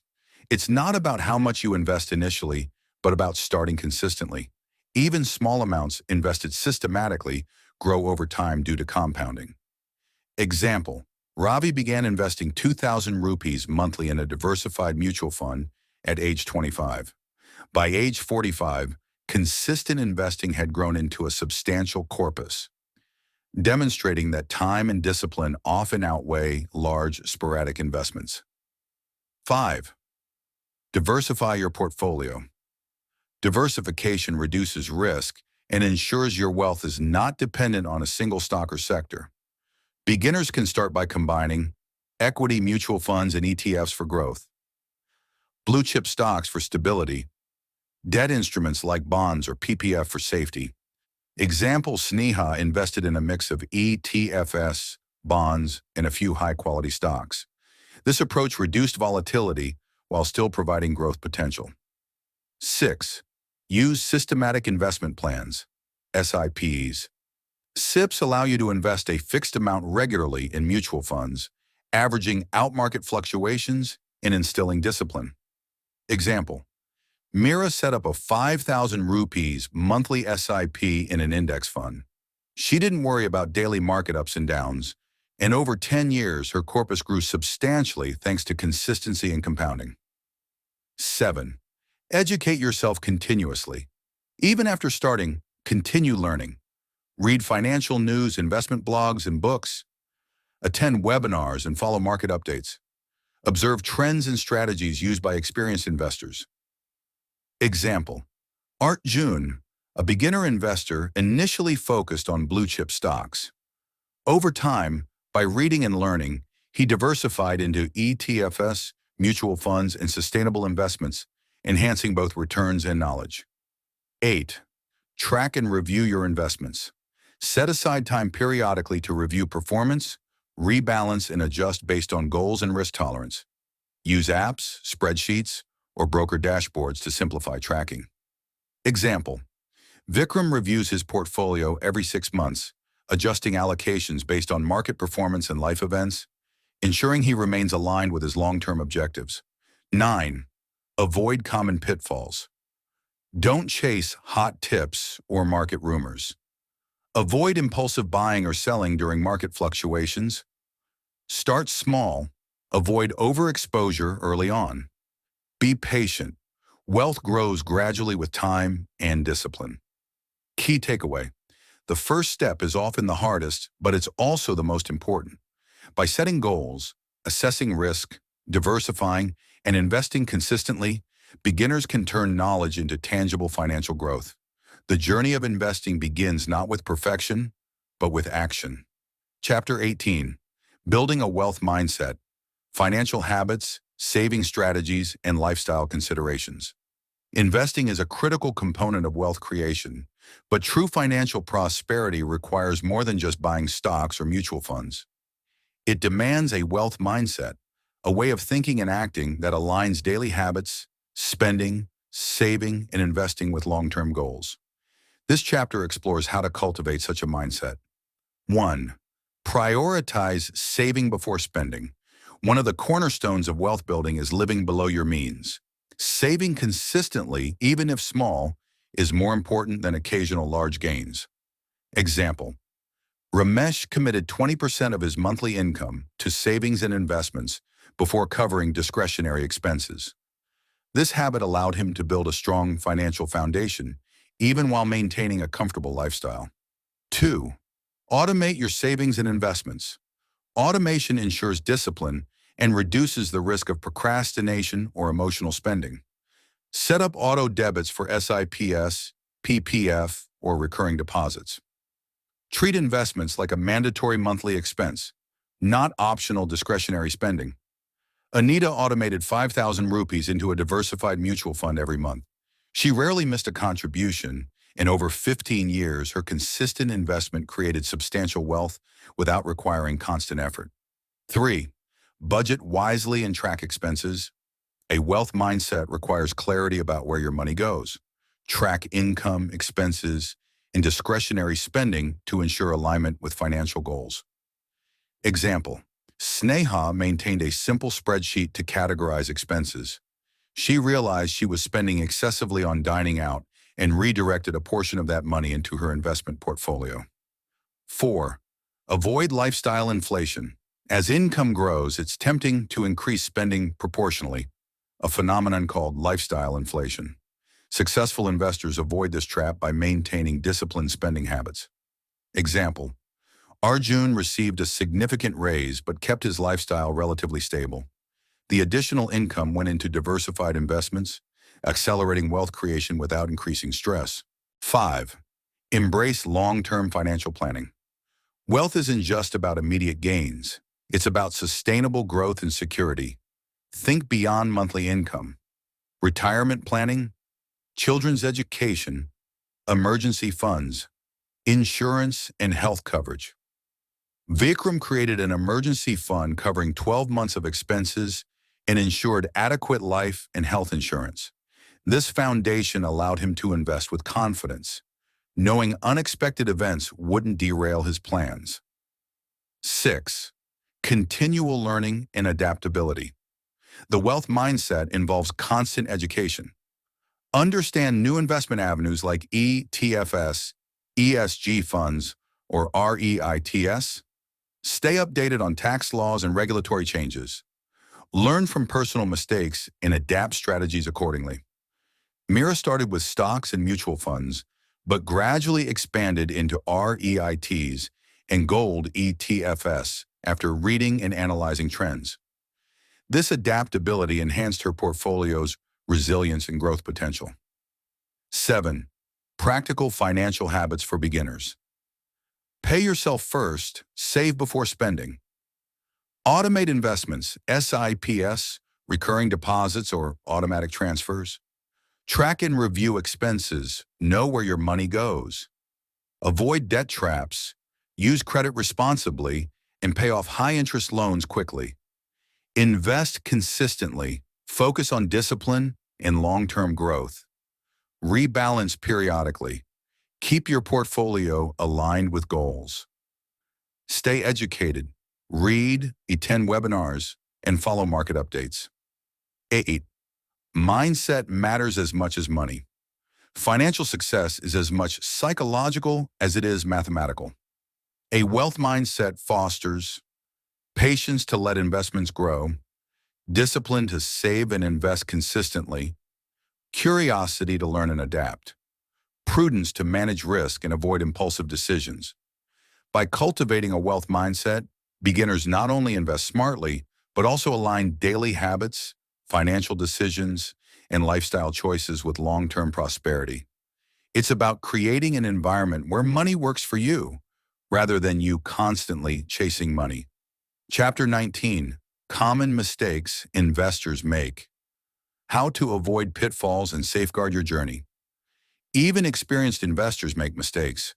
It's not about how much you invest initially, but about starting consistently. Even small amounts invested systematically grow over time due to compounding. Example: Ravi began investing 2,000 rupees monthly in a diversified mutual fund at age 25. By age 45, consistent investing had grown into a substantial corpus, demonstrating that time and discipline often outweigh large, sporadic investments. 5. Diversify your portfolio. Diversification reduces risk and ensures your wealth is not dependent on a single stock or sector. Beginners can start by combining equity mutual funds and ETFs for growth, blue chip stocks for stability, debt instruments like bonds or PPF for safety. Example: Sneha invested in a mix of ETFs, bonds, and a few high-quality stocks. This approach reduced volatility while still providing growth potential. 6. Use systematic investment plans, SIPs. SIPs allow you to invest a fixed amount regularly in mutual funds, averaging out market fluctuations and instilling discipline. Example: Mira set up a 5,000 rupees monthly SIP in an index fund. She didn't worry about daily market ups and downs, and over 10 years her corpus grew substantially thanks to consistency and compounding. 7. Educate yourself continuously. Even after starting, continue learning. Read financial news, investment blogs, and books. Attend webinars and follow market updates. Observe trends and strategies used by experienced investors. Example: Art June, a beginner investor, initially focused on blue-chip stocks. Over time, by reading and learning, he diversified into ETFs, mutual funds, and sustainable investments, enhancing both returns and knowledge. 8. Track and review your investments. Set aside time periodically to review performance, rebalance, and adjust based on goals and risk tolerance. Use apps, spreadsheets, or broker dashboards to simplify tracking. Example: Vikram reviews his portfolio every 6 months, adjusting allocations based on market performance and life events, ensuring he remains aligned with his long-term objectives. 9. Avoid common pitfalls. Don't chase hot tips or market rumors. Avoid impulsive buying or selling during market fluctuations. Start small. Avoid overexposure early on. Be patient. Wealth grows gradually with time and discipline. Key takeaway: the first step is often the hardest, but it's also the most important. By setting goals, assessing risk, diversifying, and investing consistently, beginners can turn knowledge into tangible financial growth. The journey of investing begins not with perfection, but with action. Chapter 18: Building a Wealth Mindset, Financial Habits, Saving Strategies, and Lifestyle Considerations. Investing is a critical component of wealth creation, but true financial prosperity requires more than just buying stocks or mutual funds. It demands a wealth mindset, a way of thinking and acting that aligns daily habits, spending, saving, and investing with long-term goals. This chapter explores how to cultivate such a mindset. 1. Prioritize saving before spending. One of the cornerstones of wealth building is living below your means. Saving consistently, even if small, is more important than occasional large gains. Example: Ramesh committed 20% of his monthly income to savings and investments before covering discretionary expenses. This habit allowed him to build a strong financial foundation, even while maintaining a comfortable lifestyle. 2. Automate your savings and investments. Automation ensures discipline and reduces the risk of procrastination or emotional spending. Set up auto debits for SIPs, PPF, or recurring deposits. Treat investments like a mandatory monthly expense, not optional discretionary spending. Anita automated 5,000 rupees into a diversified mutual fund every month. She rarely missed a contribution. In over 15 years, her consistent investment created substantial wealth without requiring constant effort. 3. Budget wisely and track expenses. A wealth mindset requires clarity about where your money goes. Track income, expenses, and discretionary spending to ensure alignment with financial goals. Example: Sneha maintained a simple spreadsheet to categorize expenses. She realized she was spending excessively on dining out and redirected a portion of that money into her investment portfolio. 4. Avoid lifestyle inflation. As income grows, it's tempting to increase spending proportionally, a phenomenon called lifestyle inflation. Successful investors avoid this trap by maintaining disciplined spending habits. Example: Arjun received a significant raise but kept his lifestyle relatively stable. The additional income went into diversified investments, accelerating wealth creation without increasing stress. 5. Embrace long-term financial planning. Wealth isn't just about immediate gains. It's about sustainable growth and security. Think beyond monthly income. Retirement planning, children's education, emergency funds, insurance, and health coverage. Vikram created an emergency fund covering 12 months of expenses and ensured adequate life and health insurance. This foundation allowed him to invest with confidence, knowing unexpected events wouldn't derail his plans. 6. Continual learning and adaptability. The wealth mindset involves constant education. Understand new investment avenues like ETFs, ESG funds, or REITs. Stay updated on tax laws and regulatory changes. Learn from personal mistakes and adapt strategies accordingly. Mira started with stocks and mutual funds, but gradually expanded into REITs and gold ETFs after reading and analyzing trends. This adaptability enhanced her portfolio's resilience and growth potential. 7. Practical financial habits for beginners. Pay yourself first, save before spending. Automate investments, SIPs, recurring deposits or automatic transfers. Track and review expenses, know where your money goes. Avoid debt traps, use credit responsibly, and pay off high-interest loans quickly. Invest consistently, focus on discipline and long-term growth. Rebalance periodically. Keep your portfolio aligned with goals. Stay educated, read, attend webinars, and follow market updates. 8. Mindset matters as much as money. Financial success is as much psychological as it is mathematical. A wealth mindset fosters patience to let investments grow, discipline to save and invest consistently, curiosity to learn and adapt, prudence to manage risk and avoid impulsive decisions. By cultivating a wealth mindset, beginners not only invest smartly, but also align daily habits, financial decisions, and lifestyle choices with long-term prosperity. It's about creating an environment where money works for you, rather than you constantly chasing money. Chapter 19, Common Mistakes Investors Make. How to avoid pitfalls and safeguard your journey. Even experienced investors make mistakes.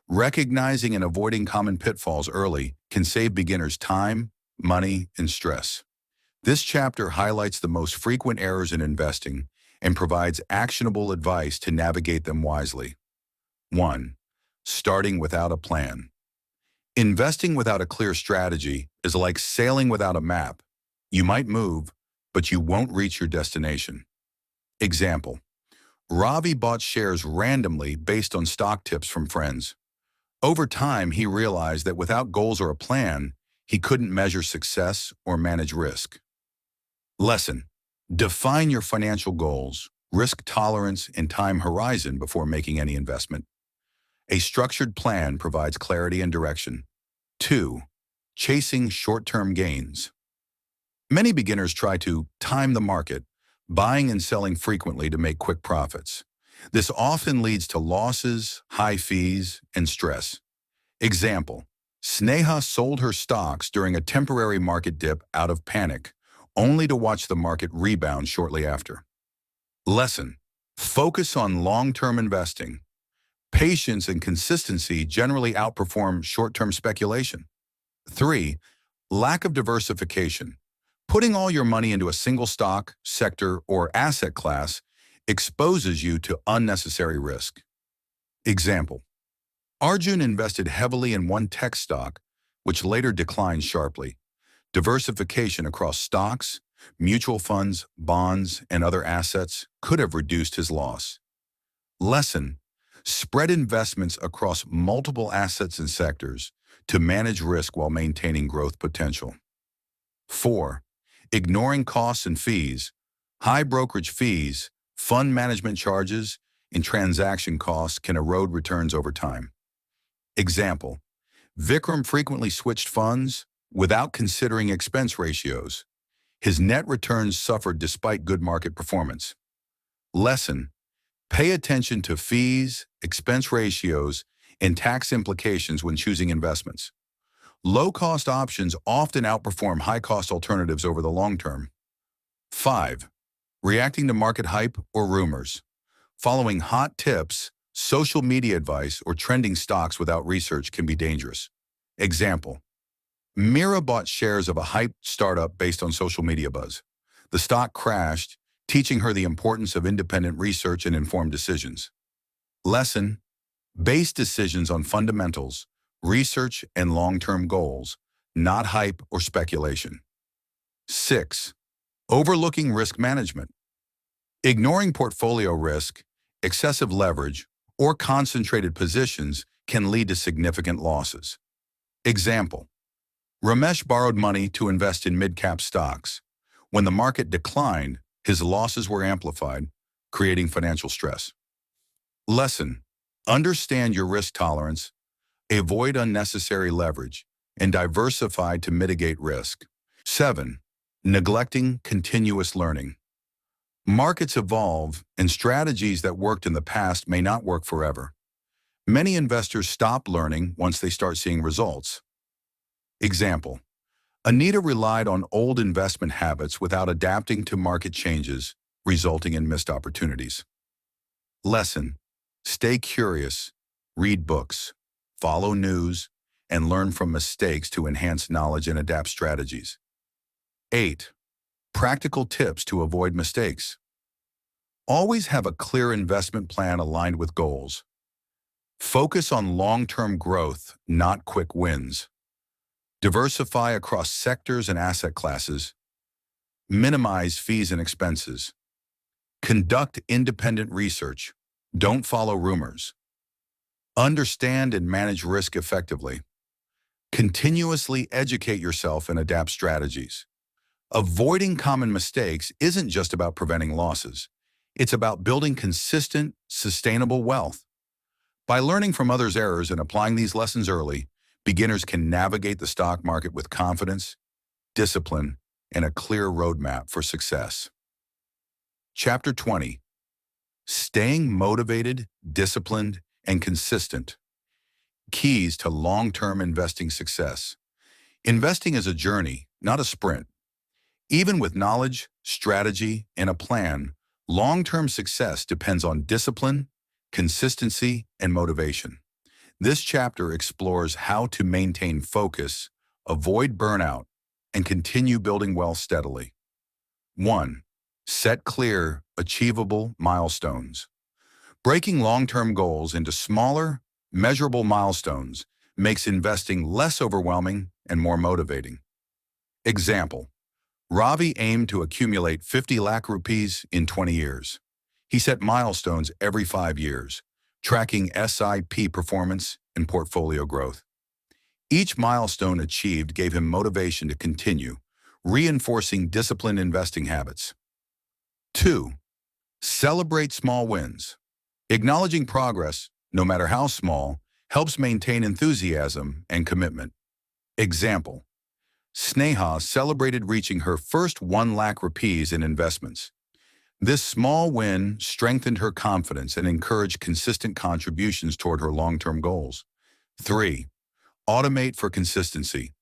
Recognizing and avoiding common pitfalls early can save beginners time, money, and stress. This chapter highlights the most frequent errors in investing and provides actionable advice to navigate them wisely. 1. Starting without a plan. Investing without a clear strategy is like sailing without a map. You might move, but you won't reach your destination. Example: Ravi bought shares randomly based on stock tips from friends. Over time, he realized that without goals or a plan, he couldn't measure success or manage risk. Lesson: define your financial goals, risk tolerance, and time horizon before making any investment. A structured plan provides clarity and direction. 2. Chasing short-term gains. Many beginners try to time the market, buying and selling frequently to make quick profits. This often leads to losses, high fees, and stress. Example: Sneha sold her stocks during a temporary market dip out of panic, only to watch the market rebound shortly after. Lesson: focus on long-term investing. Patience and consistency generally outperform short-term speculation. 3. Lack of diversification. Putting all your money into a single stock, sector, or asset class exposes you to unnecessary risk. Example: Arjun invested heavily in one tech stock, which later declined sharply. Diversification across stocks, mutual funds, bonds, and other assets could have reduced his loss. Lesson: spread investments across multiple assets and sectors to manage risk while maintaining growth potential. 4. Ignoring costs and fees. High brokerage fees, fund management charges, and transaction costs can erode returns over time. Example: Vikram frequently switched funds without considering expense ratios. His net returns suffered despite good market performance. Lesson: pay attention to fees, expense ratios, and tax implications when choosing investments. Low-cost options often outperform high-cost alternatives over the long term. 5. Reacting to market hype or rumors. Following hot tips, social media advice, or trending stocks without research can be dangerous. Example: Mira bought shares of a hyped startup based on social media buzz. The stock crashed, teaching her the importance of independent research and informed decisions. Lesson: base decisions on fundamentals, research, and long-term goals, not hype or speculation. 6. Overlooking risk management. Ignoring portfolio risk, excessive leverage, or concentrated positions can lead to significant losses. Example: Ramesh borrowed money to invest in mid-cap stocks. When the market declined, his losses were amplified, creating financial stress. Lesson: understand your risk tolerance, avoid unnecessary leverage, and diversify to mitigate risk. 7. Neglecting continuous learning. Markets evolve, and strategies that worked in the past may not work forever. Many investors stop learning once they start seeing results. Example: Anita relied on old investment habits without adapting to market changes, resulting in missed opportunities. Lesson: stay curious, read books, follow news, and learn from mistakes to enhance knowledge and adapt strategies. 8. Practical tips to avoid mistakes. Always have a clear investment plan aligned with goals. Focus on long-term growth, not quick wins. Diversify across sectors and asset classes. Minimize fees and expenses. Conduct independent research. Don't follow rumors. Understand and manage risk effectively. Continuously educate yourself and adapt strategies. Avoiding common mistakes isn't just about preventing losses. It's about building consistent, sustainable wealth. By learning from others' errors and applying these lessons early, beginners can navigate the stock market with confidence, discipline, and a clear roadmap for success. Chapter 20. Staying motivated, disciplined, and consistent. Keys to long-term investing success. Investing is a journey, not a sprint. Even with knowledge, strategy, and a plan, long-term success depends on discipline, consistency, and motivation. This chapter explores how to maintain focus, avoid burnout, and continue building wealth steadily. 1. Set clear, achievable milestones. Breaking long-term goals into smaller, measurable milestones makes investing less overwhelming and more motivating. Example: Ravi aimed to accumulate 50 lakh rupees in 20 years. He set milestones every 5 years, tracking SIP performance and portfolio growth. Each milestone achieved gave him motivation to continue, reinforcing disciplined investing habits. 2. Celebrate small wins. Acknowledging progress, no matter how small, helps maintain enthusiasm and commitment. Example: Sneha celebrated reaching her first 1 lakh rupees in investments. This small win strengthened her confidence and encouraged consistent contributions toward her long-term goals. 3. Automate for consistency.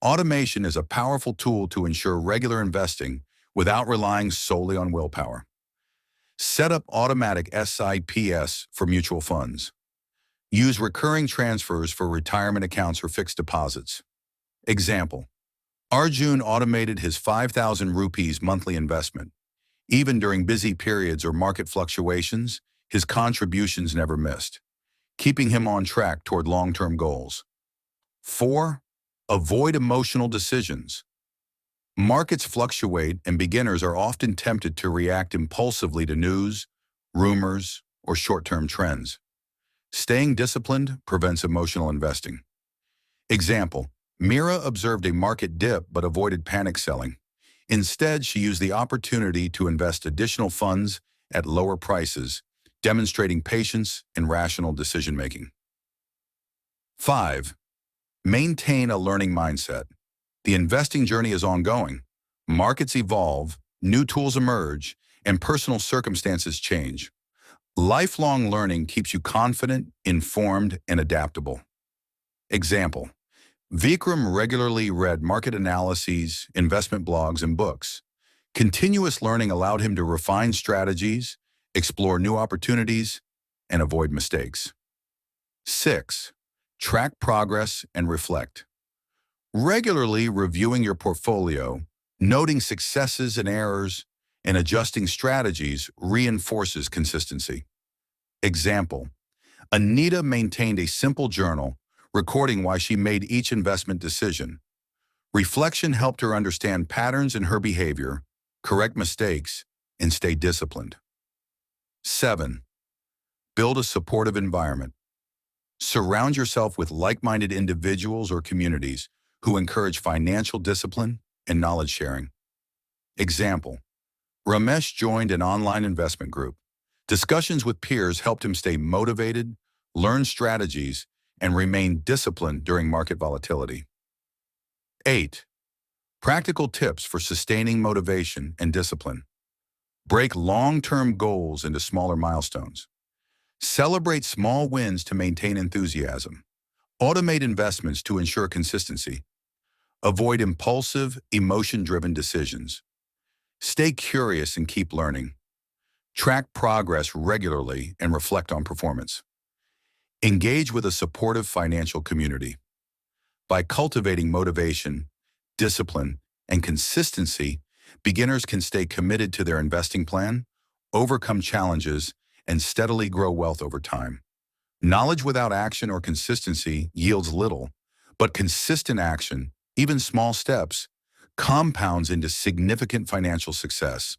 Automation is a powerful tool to ensure regular investing without relying solely on willpower. Set up automatic SIPs for mutual funds. Use recurring transfers for retirement accounts or fixed deposits. Example: Arjun automated his 5,000 rupees monthly investment. Even during busy periods or market fluctuations, his contributions never missed, keeping him on track toward long-term goals. 4. Avoid emotional decisions. Markets fluctuate and beginners are often tempted to react impulsively to news, rumors, or short-term trends. Staying disciplined prevents emotional investing. Example, Mira observed a market dip but avoided panic selling. Instead, she used the opportunity to invest additional funds at lower prices, demonstrating patience and rational decision-making. 5. Maintain a learning mindset. The investing journey is ongoing. Markets evolve, new tools emerge, and personal circumstances change. Lifelong learning keeps you confident, informed, and adaptable. Example, Vikram regularly read market analyses, investment blogs, and books. Continuous learning allowed him to refine strategies, explore new opportunities, and avoid mistakes. 6. Track progress and reflect. Regularly reviewing your portfolio, noting successes and errors, and adjusting strategies reinforces consistency. Example, Anita maintained a simple journal, recording why she made each investment decision. Reflection helped her understand patterns in her behavior, correct mistakes, and stay disciplined. 7. Build a supportive environment. Surround yourself with like-minded individuals or communities who encourage financial discipline and knowledge sharing. Example, Ramesh joined an online investment group. Discussions with peers helped him stay motivated, learn strategies, and remain disciplined during market volatility. 8. Practical tips for sustaining motivation and discipline. Break long-term goals into smaller milestones. Celebrate small wins to maintain enthusiasm. Automate investments to ensure consistency. Avoid impulsive, emotion-driven decisions. Stay curious and keep learning. Track progress regularly and reflect on performance. Engage with a supportive financial community. By cultivating motivation, discipline, and consistency, beginners can stay committed to their investing plan, overcome challenges, and steadily grow wealth over time. Knowledge without action or consistency yields little, but consistent action, even small steps, compounds into significant financial success.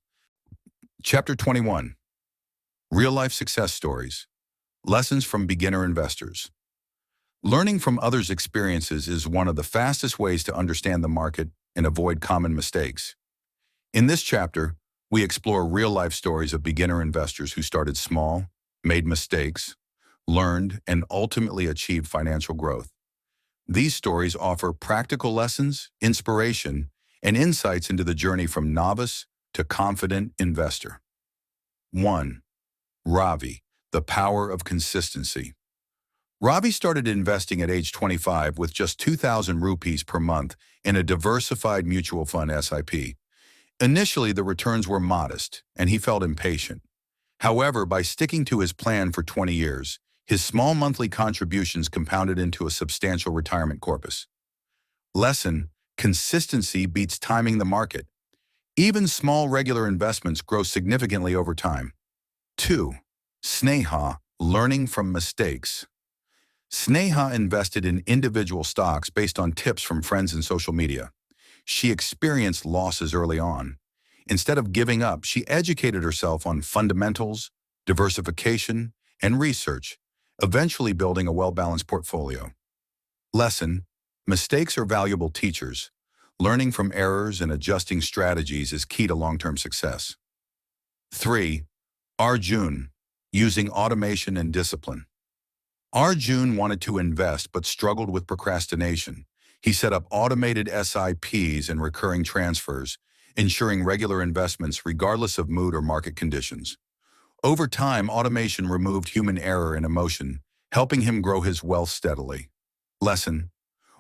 Chapter 21. Real-life success stories. Lessons from beginner investors. Learning from others' experiences is one of the fastest ways to understand the market and avoid common mistakes. In this chapter, we explore real-life stories of beginner investors who started small, made mistakes, learned, and ultimately achieved financial growth. These stories offer practical lessons, inspiration, and insights into the journey from novice to confident investor. 1. Ravi, the power of consistency. Ravi started investing at age 25 with just 2,000 rupees per month in a diversified mutual fund SIP. Initially, the returns were modest, and he felt impatient. However, by sticking to his plan for 20 years, his small monthly contributions compounded into a substantial retirement corpus. Lesson: consistency beats timing the market. Even small regular investments grow significantly over time. 2. Sneha, learning from mistakes. Sneha invested in individual stocks based on tips from friends and social media. She experienced losses early on. Instead of giving up, she educated herself on fundamentals, diversification, and research, eventually building a well-balanced portfolio. Lesson: mistakes are valuable teachers. Learning from errors and adjusting strategies is key to long-term success. 3. Arjun, using automation and discipline. Arjun wanted to invest but struggled with procrastination. He set up automated SIPs and recurring transfers, ensuring regular investments regardless of mood or market conditions. Over time, automation removed human error and emotion, helping him grow his wealth steadily. Lesson: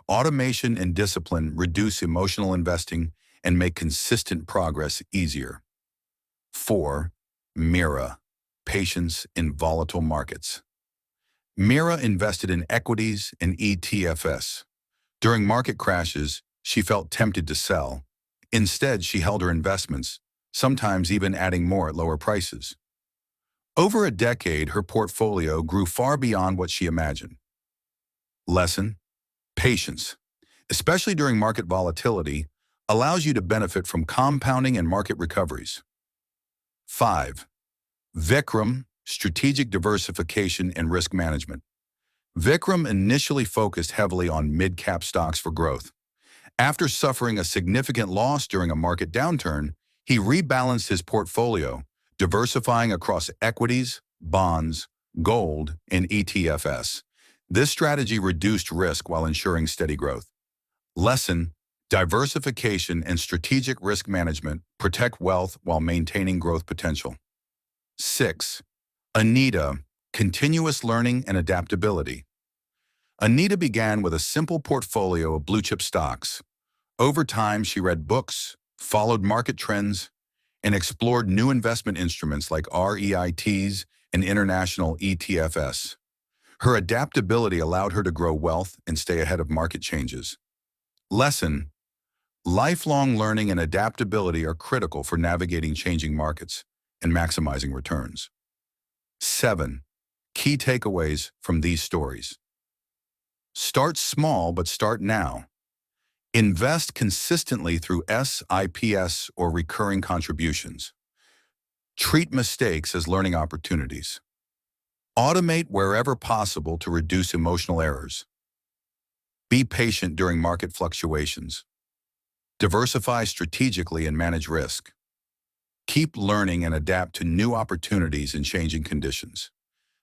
automation and discipline reduce emotional investing and make consistent progress easier. 4. Mira, patience in volatile markets. Mira invested in equities and ETFs. During market crashes, she felt tempted to sell. Instead, she held her investments, sometimes even adding more at lower prices. Over a decade, her portfolio grew far beyond what she imagined. Lesson: patience, especially during market volatility, allows you to benefit from compounding and market recoveries. 5. Vikram, strategic diversification and risk management. Vikram initially focused heavily on mid-cap stocks for growth. After suffering a significant loss during a market downturn, he rebalanced his portfolio, diversifying across equities, bonds, gold, and ETFs. This strategy reduced risk while ensuring steady growth. Lesson: diversification and strategic risk management protect wealth while maintaining growth potential. 6. Anita, continuous learning and adaptability. Anita began with a simple portfolio of blue-chip stocks. Over time, she read books, followed market trends, and explored new investment instruments like REITs and international ETFs. Her adaptability allowed her to grow wealth and stay ahead of market changes. Lesson: lifelong learning and adaptability are critical for navigating changing markets and maximizing returns. 7. Key takeaways from these stories. Start small, but start now. Invest consistently through SIPs or recurring contributions. Treat mistakes as learning opportunities. Automate wherever possible to reduce emotional errors. Be patient during market fluctuations. Diversify strategically and manage risk. Keep learning and adapt to new opportunities in changing conditions.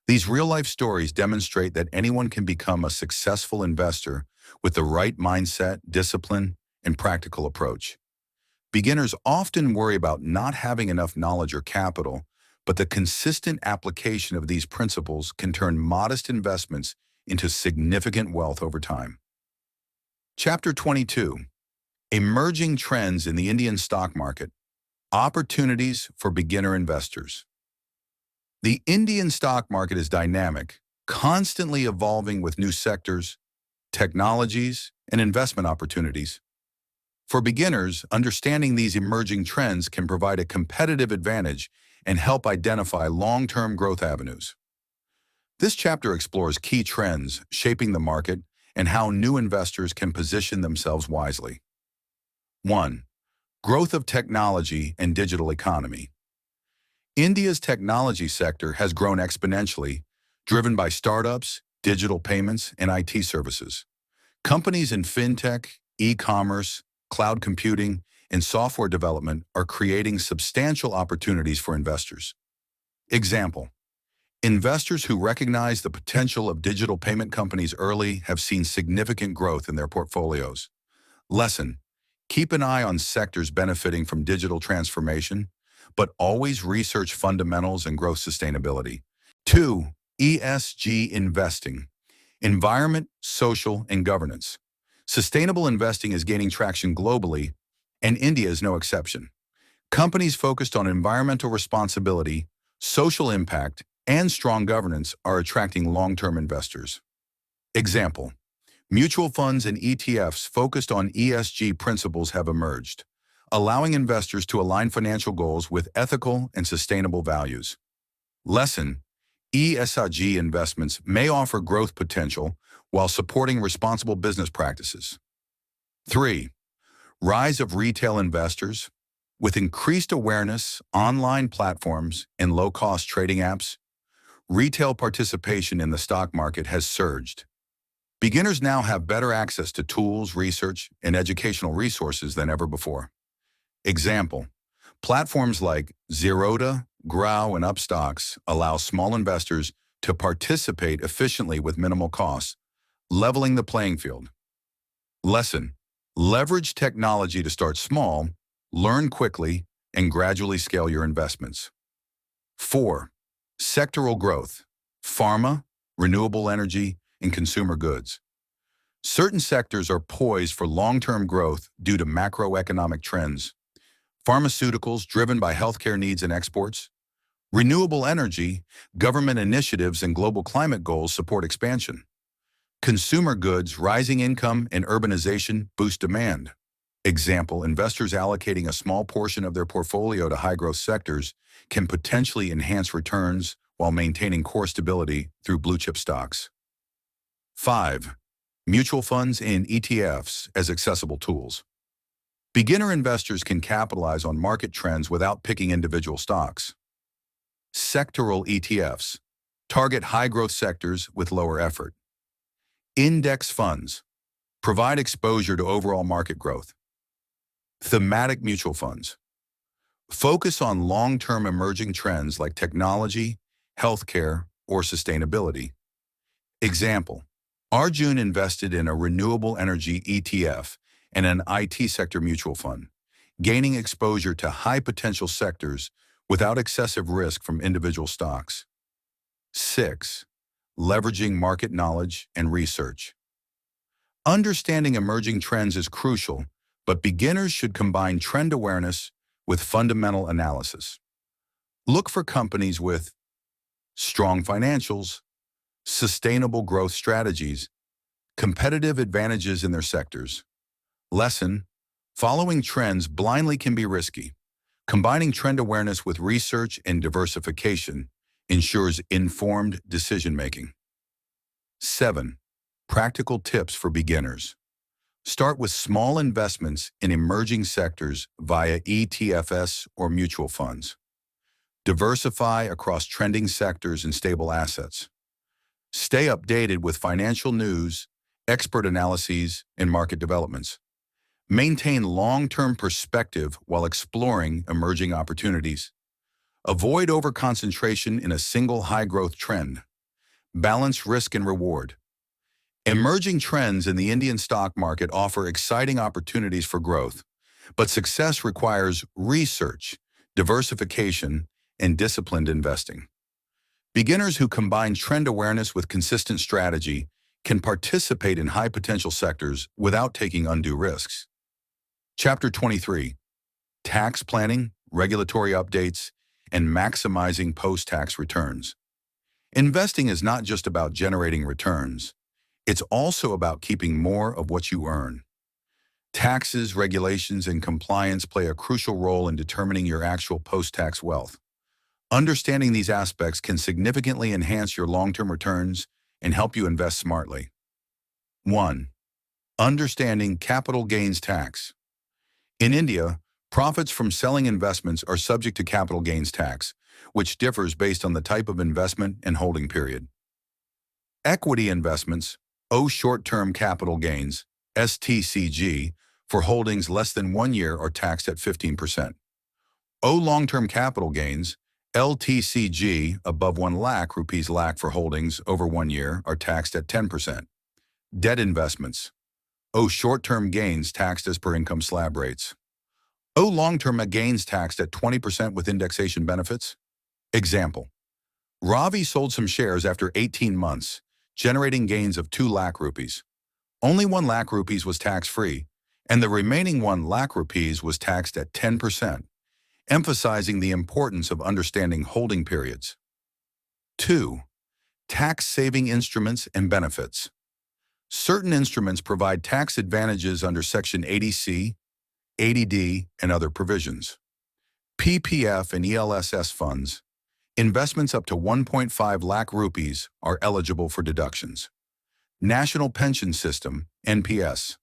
These real-life stories demonstrate that anyone can become a successful investor with the right mindset, discipline, and practical approach. Beginners often worry about not having enough knowledge or capital, but the consistent application of these principles can turn modest investments into significant wealth over time. Chapter 22. Emerging Trends in the Indian Stock Market. Opportunities for beginner investors. The Indian stock market is dynamic, constantly evolving with new sectors, technologies, and investment opportunities. For beginners, understanding these emerging trends can provide a competitive advantage and help identify long-term growth avenues. This chapter explores key trends shaping the market and how new investors can position themselves wisely. 1. Growth of technology and digital economy. India's technology sector has grown exponentially, driven by startups, digital payments, and IT services. Companies in fintech, e-commerce, cloud computing, and software development are creating substantial opportunities for investors. Example: investors who recognize the potential of digital payment companies early have seen significant growth in their portfolios. Lesson: keep an eye on sectors benefiting from digital transformation, but always research fundamentals and growth sustainability. 2. ESG investing. Environment, social, and governance. Sustainable investing is gaining traction globally, and India is no exception. Companies focused on environmental responsibility, social impact, and strong governance are attracting long-term investors. Example: mutual funds and ETFs focused on ESG principles have emerged, allowing investors to align financial goals with ethical and sustainable values. Lesson: ESG investments may offer growth potential while supporting responsible business practices. 3. Rise of retail investors. With increased awareness, online platforms, and low-cost trading apps, retail participation in the stock market has surged. Beginners now have better access to tools, research, and educational resources than ever before. Example: platforms like Zerodha, Grow, and Upstocks allow small investors to participate efficiently with minimal costs, leveling the playing field. Lesson: leverage technology to start small, learn quickly, and gradually scale your investments. 4. Sectoral growth. Pharma, renewable energy, and consumer goods. Certain sectors are poised for long-term growth due to macroeconomic trends. Pharmaceuticals driven by healthcare needs and exports. Renewable energy, government initiatives and global climate goals support expansion. Consumer goods, rising income, and urbanization boost demand. Example, investors allocating a small portion of their portfolio to high-growth sectors can potentially enhance returns while maintaining core stability through blue-chip stocks. 5. Mutual funds and ETFs as accessible tools. Beginner investors can capitalize on market trends without picking individual stocks. Sectoral ETFs target high-growth sectors with lower effort. Index funds provide exposure to overall market growth. Thematic mutual funds focus on long-term emerging trends like technology, healthcare, or sustainability. Example, Arjun invested in a renewable energy ETF and an IT sector mutual fund, gaining exposure to high-potential sectors without excessive risk from individual stocks. 6. Leveraging market knowledge and research. Understanding emerging trends is crucial, but beginners should combine trend awareness with fundamental analysis. Look for companies with strong financials, sustainable growth strategies, competitive advantages in their sectors. Lesson: following trends blindly can be risky. Combining trend awareness with research and diversification ensures informed decision-making. 7. Practical tips for beginners. Start with small investments in emerging sectors via ETFs or mutual funds. Diversify across trending sectors and stable assets. Stay updated with financial news, expert analyses, and market developments. Maintain long-term perspective while exploring emerging opportunities. Avoid overconcentration in a single high-growth trend. Balance risk and reward. Emerging trends in the Indian stock market offer exciting opportunities for growth, but success requires research, diversification, and disciplined investing. Beginners who combine trend awareness with consistent strategy can participate in high-potential sectors without taking undue risks. Chapter 23. Tax planning, regulatory updates, and maximizing post-tax returns. Investing is not just about generating returns. It's also about keeping more of what you earn. Taxes, regulations, and compliance play a crucial role in determining your actual post-tax wealth. Understanding these aspects can significantly enhance your long-term returns and help you invest smartly. 1. Understanding capital gains tax. In India, profits from selling investments are subject to capital gains tax, which differs based on the type of investment and holding period. Equity investments owe short-term capital gains, STCG, for holdings less than 1 year are taxed at 15%. Owe long-term capital gains, LTCG, above 1 lakh rupees lakh for holdings over 1 year are taxed at 10%. Debt investments owe short-term gains taxed as per income slab rates. Owe long-term gains taxed at 20% with indexation benefits. Example, Ravi sold some shares after 18 months, generating gains of 2 lakh rupees. Only 1 lakh rupees was tax-free, and the remaining 1 lakh rupees was taxed at 10%, emphasizing the importance of understanding holding periods. 2. Tax-saving instruments and benefits. Certain instruments provide tax advantages under Section 80C, 80D, and other provisions. PPF and ELSS funds, investments up to 1.5 lakh rupees, are eligible for deductions. National Pension System, NPS,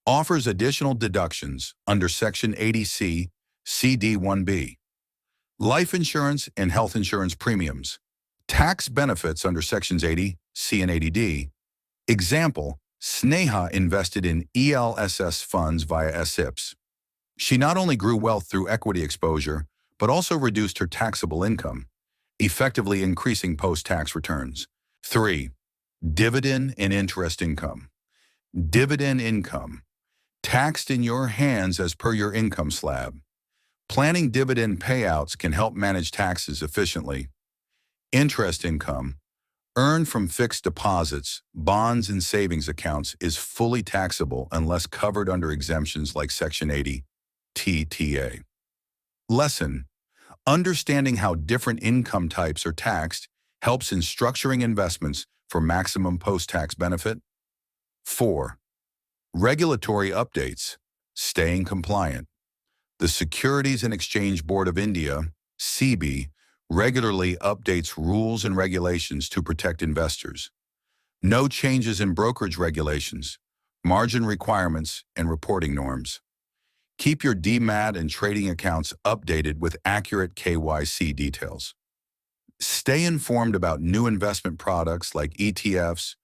offers additional deductions under Section 80C, CD1B. Life insurance and health insurance premiums, tax benefits under Sections 80C and 80D. Example, Sneha invested in ELSS funds via SIPs. She not only grew wealth through equity exposure, but also reduced her taxable income, effectively increasing post-tax returns. 3. Dividend and interest income. Dividend income, taxed in your hands as per your income slab. Planning dividend payouts can help manage taxes efficiently. Interest income, earned from fixed deposits, bonds, and savings accounts, is fully taxable unless covered under exemptions like Section 80, TTA. Lesson: understanding how different income types are taxed helps in structuring investments for maximum post-tax benefit. 4. Regulatory updates. Staying compliant. The Securities and Exchange Board of India, SEBI, regularly updates rules and regulations to protect investors. No changes in brokerage regulations, margin requirements, and reporting norms. Keep your DMAT and trading accounts updated with accurate KYC details. Stay informed about new investment products like ETFs,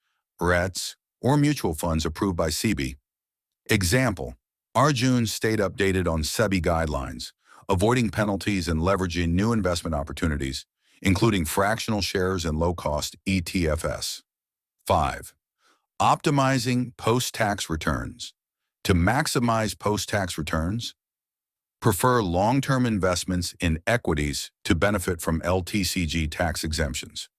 REITs, or mutual funds approved by SEBI. Example, Arjun stayed updated on SEBI guidelines, avoiding penalties and leveraging new investment opportunities, including fractional shares and low-cost ETFs. 5. Optimizing post-tax returns. To maximize post-tax returns, prefer long-term investments in equities to benefit from LTCG tax exemptions.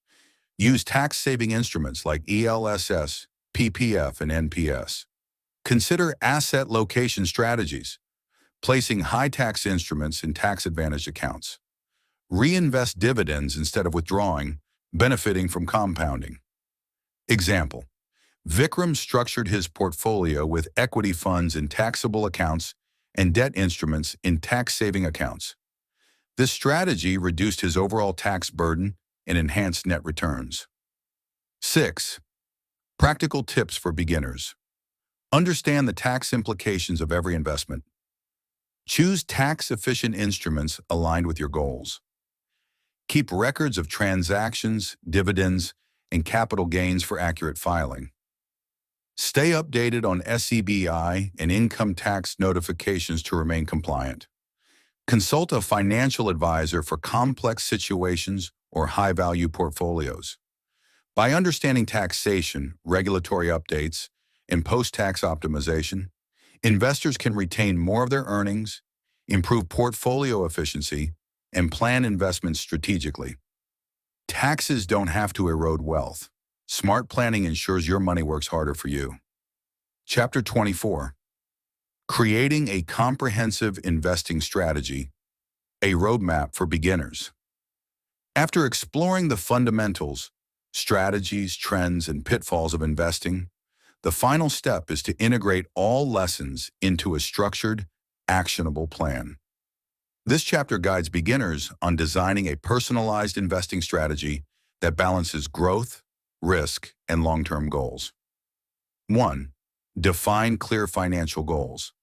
Use tax-saving instruments like ELSS, PPF, and NPS. Consider asset location strategies, placing high-tax instruments in tax-advantaged accounts. Reinvest dividends instead of withdrawing, benefiting from compounding. Example, Vikram structured his portfolio with equity funds in taxable accounts and debt instruments in tax-saving accounts. This strategy reduced his overall tax burden and enhanced net returns. 6. Practical tips for beginners. Understand the tax implications of every investment. Choose tax-efficient instruments aligned with your goals. Keep records of transactions, dividends, and capital gains for accurate filing. Stay updated on SEBI and income tax notifications to remain compliant. Consult a financial advisor for complex situations or high-value portfolios. By understanding taxation, regulatory updates, and post-tax optimization, investors can retain more of their earnings, improve portfolio efficiency, and plan investments strategically. Taxes don't have to erode wealth. Smart planning ensures your money works harder for you. Chapter 24. Creating a comprehensive investing strategy, a roadmap for beginners. After exploring the fundamentals, strategies, trends, and pitfalls of investing, the final step is to integrate all lessons into a structured, actionable plan. This chapter guides beginners on designing a personalized investing strategy that balances growth, risk, and long-term goals. 1. Define clear financial goals.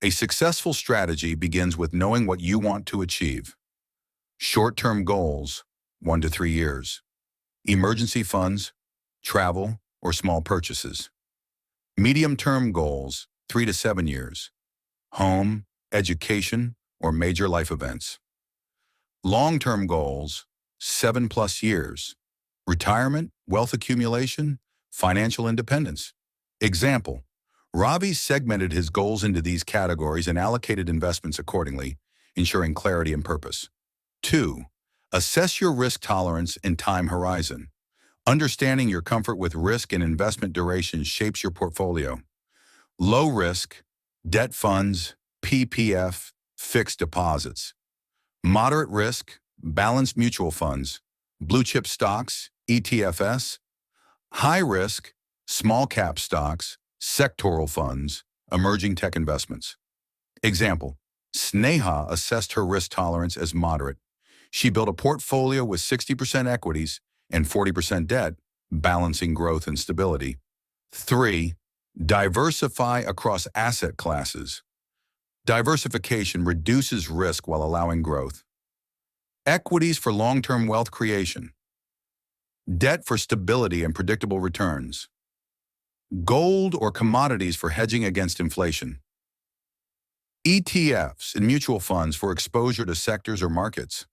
A successful strategy begins with knowing what you want to achieve. Short-term goals, 1 to 3 years. Emergency funds, travel, or small purchases. Medium-term goals, 3 to 7 years. Home, education, or major life events. Long-term goals, 7+ years. Retirement, wealth accumulation, financial independence. Example, Ravi segmented his goals into these categories and allocated investments accordingly, ensuring clarity and purpose. 2. Assess your risk tolerance and time horizon. Understanding your comfort with risk and investment duration shapes your portfolio. Low risk, debt funds, PPF, fixed deposits. Moderate risk, balanced mutual funds, blue chip stocks, ETFs. High risk, small cap stocks, sectoral funds, emerging tech investments. Example, Sneha assessed her risk tolerance as moderate. She built a portfolio with 60% equities and 40% debt, balancing growth and stability. 3. Diversify across asset classes. Diversification reduces risk while allowing growth. Equities for long-term wealth creation. Debt for stability and predictable returns. Gold or commodities for hedging against inflation. ETFs and mutual funds for exposure to sectors or markets.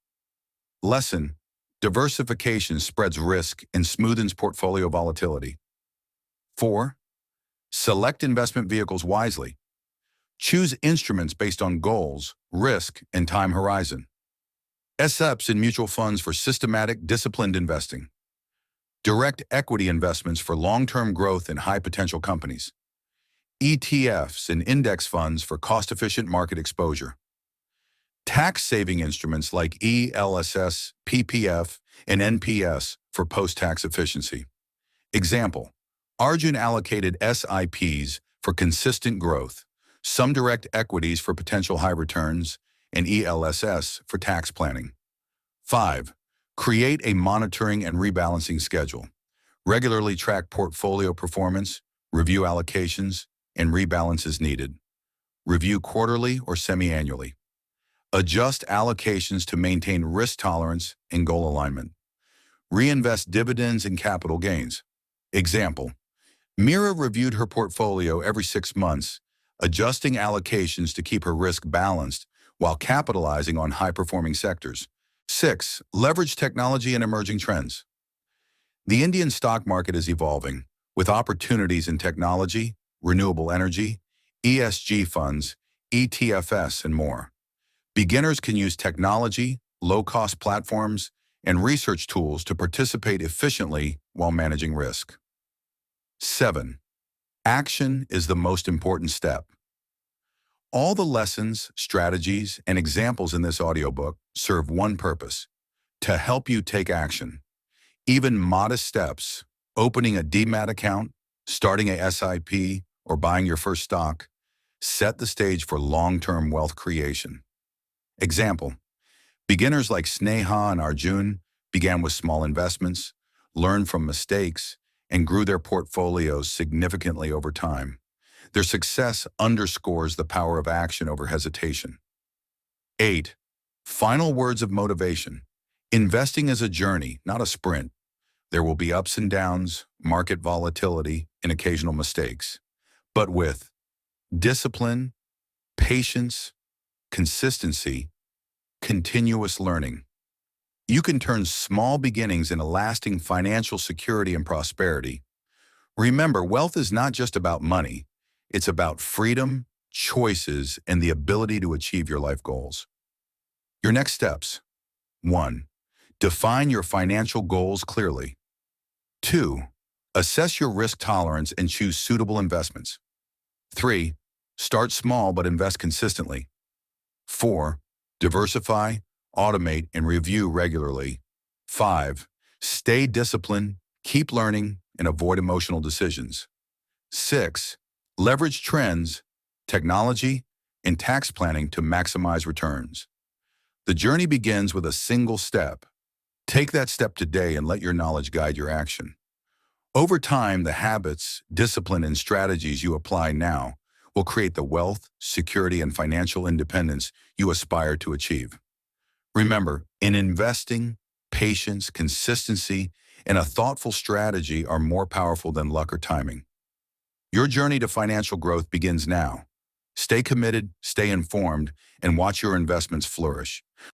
Lesson: diversification spreads risk and smoothens portfolio volatility. 4. Select investment vehicles wisely. Choose instruments based on goals, risk, and time horizon. SEPs and mutual funds for systematic, disciplined investing. Direct equity investments for long-term growth in high-potential companies. ETFs and index funds for cost-efficient market exposure. Tax-saving instruments like ELSS, PPF, and NPS for post-tax efficiency. Example, Arjun allocated SIPs for consistent growth, some direct equities for potential high returns, and ELSS for tax planning. 5. Create a monitoring and rebalancing schedule. Regularly track portfolio performance, review allocations, and rebalance as needed. Review quarterly or semi-annually. Adjust allocations to maintain risk tolerance and goal alignment. Reinvest dividends and capital gains. Example: Mira reviewed her portfolio every 6 months, adjusting allocations to keep her risk balanced while capitalizing on high-performing sectors. 6. Leverage technology and emerging trends. The Indian stock market is evolving, with opportunities in technology, renewable energy, ESG funds, ETFs, and more. Beginners can use technology, low-cost platforms, and research tools to participate efficiently while managing risk. 7. Action is the most important step. All the lessons, strategies, and examples in this audiobook serve one purpose: to help you take action. Even modest steps, opening a DMAT account, starting a SIP, or buying your first stock, set the stage for long-term wealth creation. Example: beginners like Sneha and Arjun began with small investments, learned from mistakes, and grew their portfolios significantly over time. Their success underscores the power of action over hesitation. 8. Final words of motivation. Investing is a journey, not a sprint. There will be ups and downs, market volatility, and occasional mistakes. But with discipline, patience, consistency, continuous learning, you can turn small beginnings into lasting financial security and prosperity. Remember, wealth is not just about money. It's about freedom, choices, and the ability to achieve your life goals. Your next steps. 1. Define your financial goals clearly. 2. Assess your risk tolerance and choose suitable investments. 3. Start small but invest consistently. 4. Diversify, automate, and review regularly. 5. Stay disciplined, keep learning, and avoid emotional decisions. 6. Leverage trends, technology, and tax planning to maximize returns. The journey begins with a single step. Take that step today and let your knowledge guide your action. Over time, the habits, discipline, and strategies you apply now will create the wealth, security, and financial independence you aspire to achieve. Remember, in investing, patience, consistency, and a thoughtful strategy are more powerful than luck or timing. Your journey to financial growth begins now. Stay committed, stay informed, and watch your investments flourish.